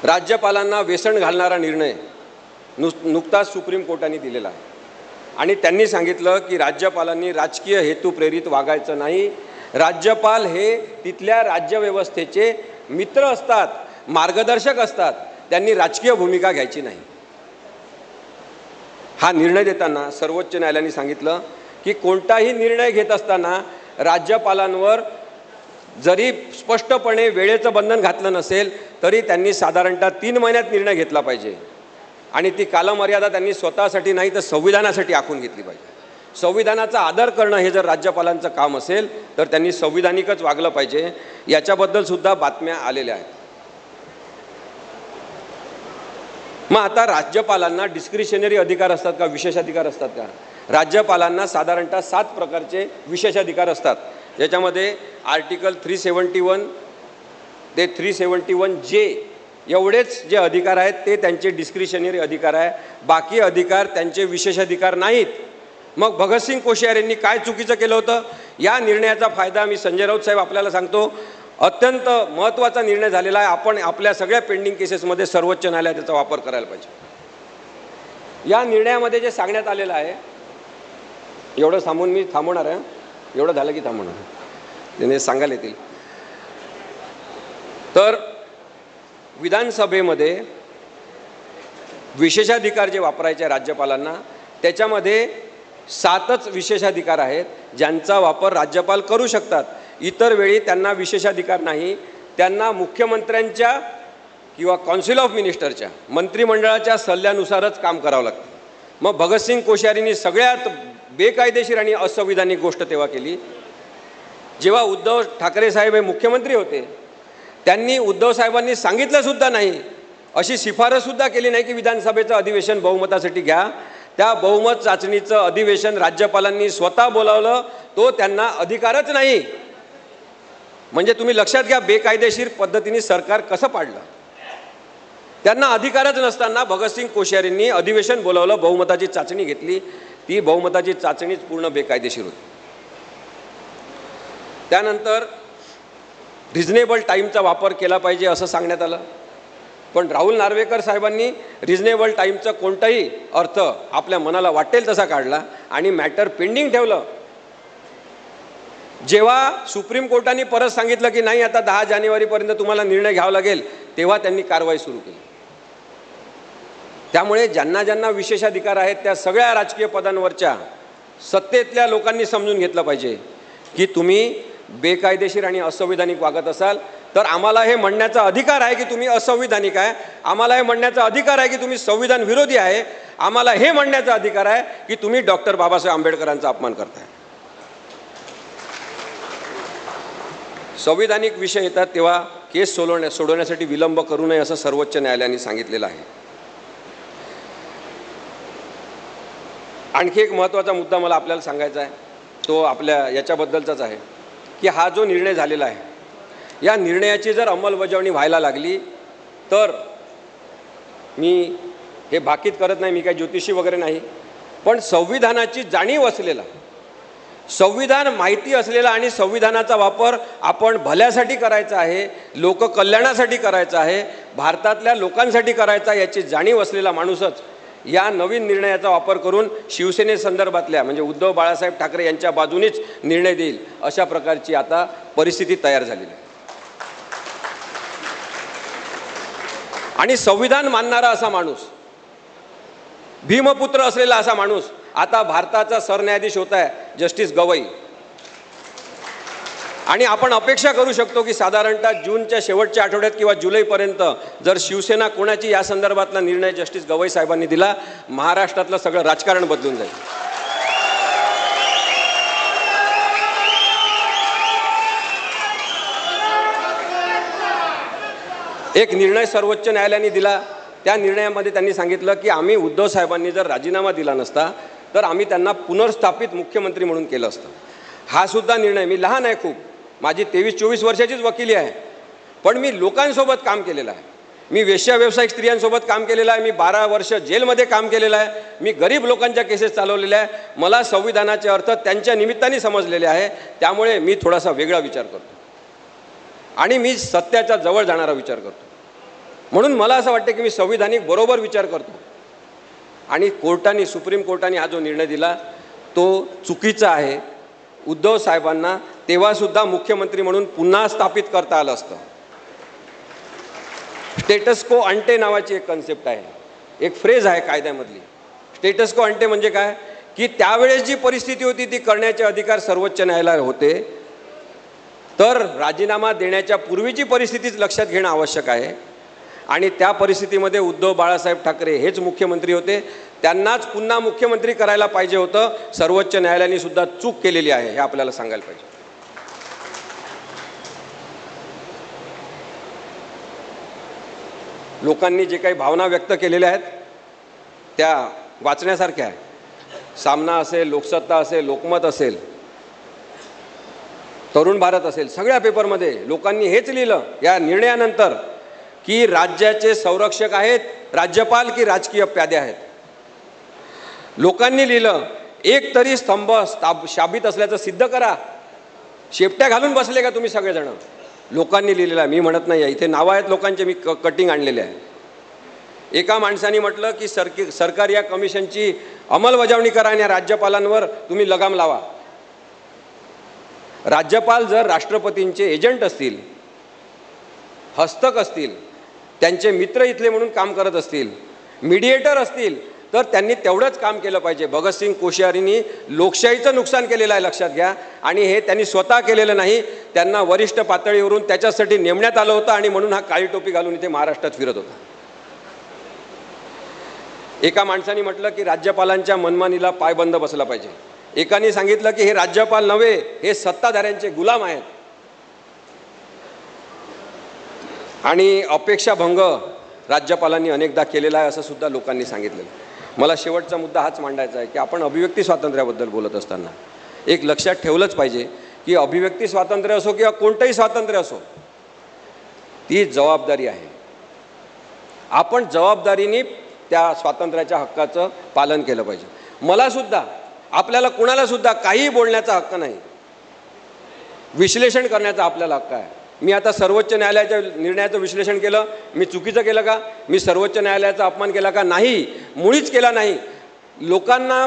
राज्यपालांना व्यसन घालणारा निर्णय नुकताच सुप्रीम कोर्टाने दिलेला आहे आणि त्यांनी सांगितलं की राज्यपालांनी राजकीय हेतू प्रेरित वागायचं नाही. राज्यपाल हे तिथल्या राज्यव्यवस्थेचे मित्र असतात, मार्गदर्शक असतात, त्यांनी राजकीय भूमिका घ्यायची नाही. हा निर्णय देताना सर्वोच्च न्यायालयाने सांगितलं की कोणताही निर्णय घेत असताना राज्यपालांवर जरी स्पष्टपणे वेळेचं बंधन घातलं नसेल तरी त्यांनी साधारणतः 3 महिन्यात निर्णय घेतला पाहिजे आणि ती कालमर्यादा त्यांनी स्वतःसाठी नाही तर संविधानासाठी आखून घेतली पाहिजे. संविधानाचा आदर करणं हे जर राज्यपालांचं काम असेल तर त्यांनी संविधानिकच वागलं पाहिजे. याच्याबद्दल सुद्धा बातम्या आलेल्या आहेत. मग आता राज्यपालांना डिस्क्रिशनरी अधिकार असतात का, विशेषाधिकार असतात का? राज्यपालांना साधारणतः 7 प्रकारचे विशेषाधिकार असतात. याच्यामध्ये आर्टिकल 371 ते 371J एवढेच जे अधिकार आहेत ते त्यांचे डिस्क्रिशनरी अधिकार आहे. बाकी अधिकार त्यांचे विशेषाधिकार नाहीत. मग भगतसिंग कोश्यारी यांनी काय चुकीचं केलं होतं? या निर्णयाचा फायदा मी संजय राऊत साहेब आपल्याला सांगतो, अत्यंत महत्त्वाचा निर्णय झालेला आहे. आपण आपल्या सगळ्या पेंडिंग केसेसमध्ये सर्वोच्च न्यायालयात त्याचा वापर करायला पाहिजे. या निर्णयामध्ये जे सांगण्यात आलेलं आहे, एवढं सांगून मी थांबवणार आहे. एवढं झालं की थांबवणार त्याने सांगायला येतील. तर विधानसभेमध्ये विशेषाधिकार जे वापरायचे राज्यपालांना, त्याच्यामध्ये 7च विशेषाधिकार आहेत ज्यांचा वापर राज्यपाल करू शकतात. इतर वेळी त्यांना विशेषाधिकार नाही. त्यांना मुख्यमंत्र्यांच्या किंवा काउन्सिल ऑफ मिनिस्टरच्या मंत्रिमंडळाच्या सल्ल्यानुसारच काम करावं लागतं. मग भगतसिंग कोश्यारींनी सगळ्यात बेकायदेशीर आणि असंविधानिक गोष्ट तेव्हा केली जेव्हा उद्धव ठाकरे साहेब हे मुख्यमंत्री होते. त्यांनी उद्धव साहेबांनी सांगितलंसुद्धा नाही, अशी शिफारससुद्धा केली नाही की विधानसभेचं अधिवेशन बहुमतासाठी घ्या. त्या बहुमत चाचणीचं अधिवेशन राज्यपालांनी स्वतः बोलावलं. तो त्यांना अधिकारच नाही. म्हणजे तुम्ही लक्षात घ्या बेकायदेशीर पद्धतीने सरकार कसं पाडलं. त्यांना अधिकारच नसताना भगतसिंग कोश्यारींनी अधिवेशन बोलावलं, बहुमताची चाचणी घेतली. ती बहुमताची चाचणीच पूर्ण बेकायदेशीर होती. त्यानंतर रिजनेबल टाईमचा वापर केला पाहिजे असं सांगण्यात आलं. पण राहुल नार्वेकर साहेबांनी रिजनेबल टाईमचा कोणताही अर्थ आपल्या मनाला वाटेल तसा काढला आणि मॅटर पेंडिंग ठेवलं. जेव्हा सुप्रीम कोर्टाने परत सांगितलं की नाही आता 10 जानेवारीपर्यंत तुम्हाला निर्णय घ्यावा लागेल, तेव्हा त्यांनी कारवाई सुरू केली. त्यामुळे ज्यांना ज्यांना विशेषाधिकार आहेत त्या सगळ्या राजकीय पदांवरच्या सत्तेतल्या लोकांनी समजून घेतलं पाहिजे की तुम्ही बेकायदेशीर आणि असंविधानिक वागत असाल तर आम्हाला हे म्हणण्याचा अधिकार आहे की तुम्ही असंविधानिक आहे. आम्हाला हे म्हणण्याचा अधिकार आहे की तुम्ही संविधान विरोधी आहे. आम्हाला हे म्हणण्याचा अधिकार आहे की तुम्ही डॉक्टर बाबासाहेब आंबेडकरांचा अपमान करताय. संविधानिक विषय येतात तेव्हा केस सोडवण्यासाठी विलंब करू नये असं सर्वोच्च न्यायालयाने सांगितलेलं आहे. आणखी एक महत्त्वाचा मुद्दा मला आपल्याला सांगायचा आहे, तो आपल्या याच्याबद्दलचाच आहे की हा जो निर्णय झालेला आहे, या निर्णयाची जर अंमलबजावणी व्हायला लागली तर मी हे भाकीत करत नाही, मी काही ज्योतिषी वगैरे नाही, पण संविधानाची जाणीव असलेला, संविधान माहिती असलेला आणि संविधानाचा वापर आपण भल्यासाठी करायचा आहे, लोककल्याणासाठी करायचा आहे, भारतातल्या लोकांसाठी करायचा याची जाणीव असलेला माणूसच या नवीन निर्णयाचा वापर करून शिवसेनेसंदर्भातल्या म्हणजे उद्धव बाळासाहेब ठाकरे यांच्या बाजूनेच निर्णय देईल अशा प्रकारची आता परिस्थिती तयार झालेली आहे. आणि संविधान मानणारा असा माणूस, भीमपुत्र असलेला असा माणूस आता भारताचा सरन्यायाधीश होत आहे, जस्टिस गवई. आणि आपण अपेक्षा करू शकतो की साधारणतः जूनच्या शेवटच्या आठवड्यात किंवा जुलैपर्यंत जर शिवसेना कोणाची या संदर्भातला निर्णय जस्टिस गवई साहेबांनी दिला, महाराष्ट्रातलं सगळं राजकारण बदलून जाईल. एक निर्णय सर्वोच्च न्यायालयाने दिला, त्या निर्णयामध्ये त्यांनी सांगितलं की आम्ही उद्धव साहेबांनी जर राजीनामा दिला नसता तर आम्ही त्यांना पुनर्स्थापित मुख्यमंत्री म्हणून केलं असतं. हा सुद्धा निर्णय, मी लहान आहे खूप, माझी 23-24 वर्षाचीच वकिली आहे, पण मी लोकांसोबत काम केलेलं आहे. मी वेश्या व्यावसायिक स्त्रियांसोबत काम केलेलं आहे, मी 12 वर्ष जेलमध्ये काम केलेलं आहे, मी गरीब लोकांच्या केसेस चालवलेल्या आहे. मला संविधानाचे अर्थ त्यांच्या निमित्ताने समजलेले आहे. त्यामुळे मी थोडासा वेगळा विचार करतो आणि मी सत्याच्या जवळ जाणारा विचार करतो. म्हणून मला असं वाटतं की मी संविधानिक बरोबर विचार करतो. आणि कोर्टाने, सुप्रीम कोर्टाने हा जो निर्णय दिला तो चुकीचा आहे. उद्धव साहेबांना तेव्हासुद्धा मुख्यमंत्री म्हणून पुन्हा स्थापित करता आलं असतं. स्टेटस को अंटे नावाची एक कन्सेप्ट आहे, एक फ्रेज आहे कायद्यामधली. स्टेटस को अंटे म्हणजे काय की त्यावेळेस जी परिस्थिती होती ती करण्याचे अधिकार सर्वोच्च न्यायालयाला होते, तर राजीनामा देण्याच्या पूर्वीची परिस्थितीच लक्षात घेणं आवश्यक आहे. आणि त्या परिस्थितीमध्ये उद्धव बाळासाहेब ठाकरे हेच मुख्यमंत्री होते, त्यांनाच पुन्हा मुख्यमंत्री करायला पाहिजे होतं. सर्वोच्च न्यायालयाने सुद्धा चूक केलेली आहे हे आपल्याला सांगायला पाहिजे. लोकांनी जे काही भावना व्यक्त केलेल्या आहेत त्या वाचण्यासारख्या आहे. सामना असेल, लोकसत्ता असेल, लोकमत असेल, तरुण भारत असेल, सगळ्या पेपरमध्ये लोकांनी हेच लिहिलं या निर्णयानंतर की राज्याचे संरक्षक आहेत राज्यपाल की राजकीय प्यादे आहेत. लोकांनी लिहिलं एक तरी स्तंभ शाबित असल्याचं सिद्ध करा. शेपट्या घालून बसले का तुम्ही सगळेजण? लोकांनी लिहिलेला आहे, मी म्हणत नाही आहे. इथे नावं आहेत लोकांचे, मी कटिंग आणलेले आहे. एका माणसाने म्हटलं की सरकार या कमिशनची अंमलबजावणी करा आणि राज्यपालांवर तुम्ही लगाम लावा. राज्यपाल जर राष्ट्रपतींचे एजंट असतील, हस्तक असतील, त्यांचे मित्र इथले म्हणून काम करत असतील, मीडिएटर असतील, तर त्यांनी तेवढंच काम केलं पाहिजे. भगतसिंग कोश्यारींनी लोकशाहीचं नुकसान केलेलं आहे, लक्षात घ्या. आणि हे त्यांनी स्वतः केलेलं नाही, त्यांना वरिष्ठ पातळीवरून त्याच्यासाठी नेमण्यात आलं होतं आणि म्हणून हा काळी टोपी घालून इथे महाराष्ट्रात फिरत होता. एका माणसाने म्हटलं की राज्यपालांच्या मनमानीला पायबंद बसला पाहिजे. एकाने सांगितलं की हे राज्यपाल नव्हे, हे सत्ताधाऱ्यांचे गुलाम आहेत. आणि अपेक्षाभंग राज्यपालांनी अनेकदा केलेला आहे असं सुद्धा लोकांनी सांगितलेलं. मला शेवटचा मुद्दा हाच मांडायचा आहे की आपण अभिव्यक्ती स्वातंत्र्याबद्दल बोलत असताना एक लक्षात ठेवलंच पाहिजे की अभिव्यक्ती स्वातंत्र्य असो किंवा कोणतंही स्वातंत्र्य असो, ती जबाबदारी आहे. आपण जबाबदारीने त्या स्वातंत्र्याच्या हक्काचं पालन केलं पाहिजे. मला सुद्धा, आपल्याला कुणाला सुद्धा काहीही बोलण्याचा हक्क नाही, विश्लेषण करण्याचा आपल्याला हक्क आहे. मी आता सर्वोच्च न्यायालयाच्या निर्णयाचं विश्लेषण केलं, मी चुकीचं केलं का? मी सर्वोच्च न्यायालयाचा अपमान केला का? नाही, मुळीच केला नाही. लोकांना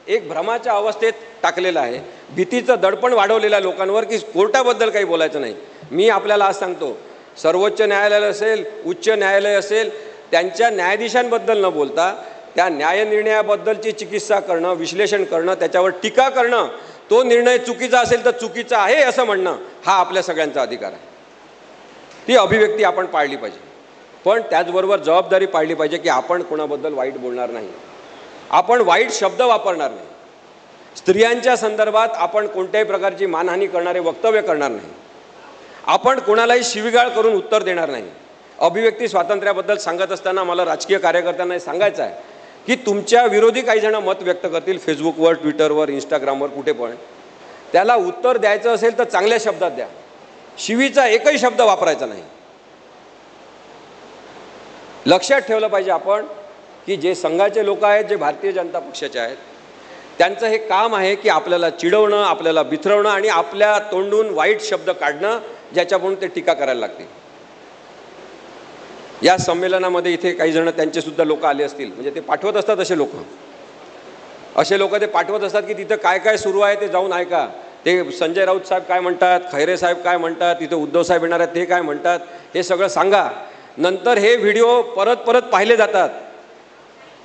एक भ्रमाच्या अवस्थेत टाकलेलं आहे, भीतीचं दडपण वाढवलेलं आहे लोकांवर की कोर्टाबद्दल काही बोलायचं नाही. मी आपल्याला आज सांगतो, सर्वोच्च न्यायालय असेल, उच्च न्यायालय असेल, त्यांच्या न्यायाधीशांबद्दल न बोलता त्या न्यायनिर्णयाबद्दलची चिकित्सा करणं, विश्लेषण करणं, त्याच्यावर टीका करणं, तो निर्णय चुकीचा असेल तर चुकीचा आहे असं म्हणणं, हा आपल्या सगळ्यांचा अधिकार आहे. ती अभिव्यक्ती आपण पाळली पाहिजे, पण त्याचबरोबर जबाबदारी पाळली पाहिजे की आपण कोणाबद्दल वाईट बोलणार नाही, आपण वाईट शब्द वापरणार नाही, स्त्रियांच्या संदर्भात आपण कोणत्याही प्रकारची मानहानी करणारे वक्तव्य करणार नाही, आपण कोणालाही शिवीगाळ करून उत्तर देणार नाही. अभिव्यक्ती स्वातंत्र्याबद्दल सांगत असताना मला राजकीय कार्यकर्त्यांना सांगायचं आहे की तुमच्या विरोधी काही जण मत व्यक्त करतील फेसबुकवर, ट्विटरवर, इंस्टाग्रामवर, कुठे पण, त्याला उत्तर द्यायचं असेल तर चांगल्या शब्दात द्या, शिवीचा एकही शब्द वापरायचा नाही. लक्षात ठेवलं पाहिजे आपण की जे संघाचे लोक आहेत, जे भारतीय जनता पक्षाचे आहेत, त्यांचं हे काम आहे की आपल्याला चिडवणं, आपल्याला बिथरवणं आणि आपल्या तोंडून वाईट शब्द काढणं, ज्याच्याकडून ते टीका करायला लागतील. या संमेलनामध्ये इथे काही जण त्यांचे सुद्धा लोक आले असतील, म्हणजे ते पाठवत असतात असे लोक ते पाठवत असतात की तिथं काय काय सुरू आहे ते जाऊन ऐका. ते संजय राऊत साहेब काय म्हणतात, खैरे साहेब काय म्हणतात, तिथे उद्धव साहेब येणार आहेत ते काय म्हणतात, हे सगळं सांगा. नंतर हे व्हिडिओ परत परत पाहिले जातात.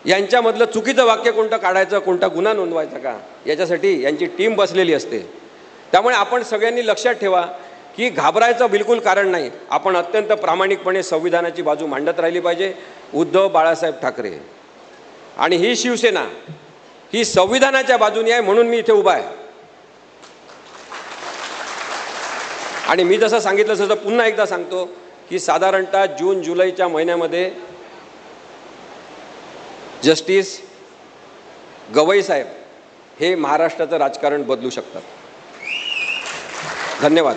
यांच्यामधलं चुकीचं वाक्य कोणतं काढायचं, कोणता गुन्हा नोंदवायचा का, याच्यासाठी यांची टीम बसलेली असते. त्यामुळे आपण सगळ्यांनी लक्षात ठेवा की घाबरायचं बिलकुल कारण नाही. आपण अत्यंत प्रामाणिकपणे संविधानाची बाजू मांडत राहिली पाहिजे. उद्धव बाळासाहेब ठाकरे आणि ही शिवसेना ही संविधानाच्या बाजूने आहे, म्हणून मी इथे उभा आहे. आणि मी जसं सांगितलं तसं पुन्हा एकदा सांगतो की साधारणतः जून जुलैच्या महिन्यामध्ये जस्टिस गवई साहेब हे महाराष्ट्राचं राजकारण बदलू शकतात. धन्यवाद.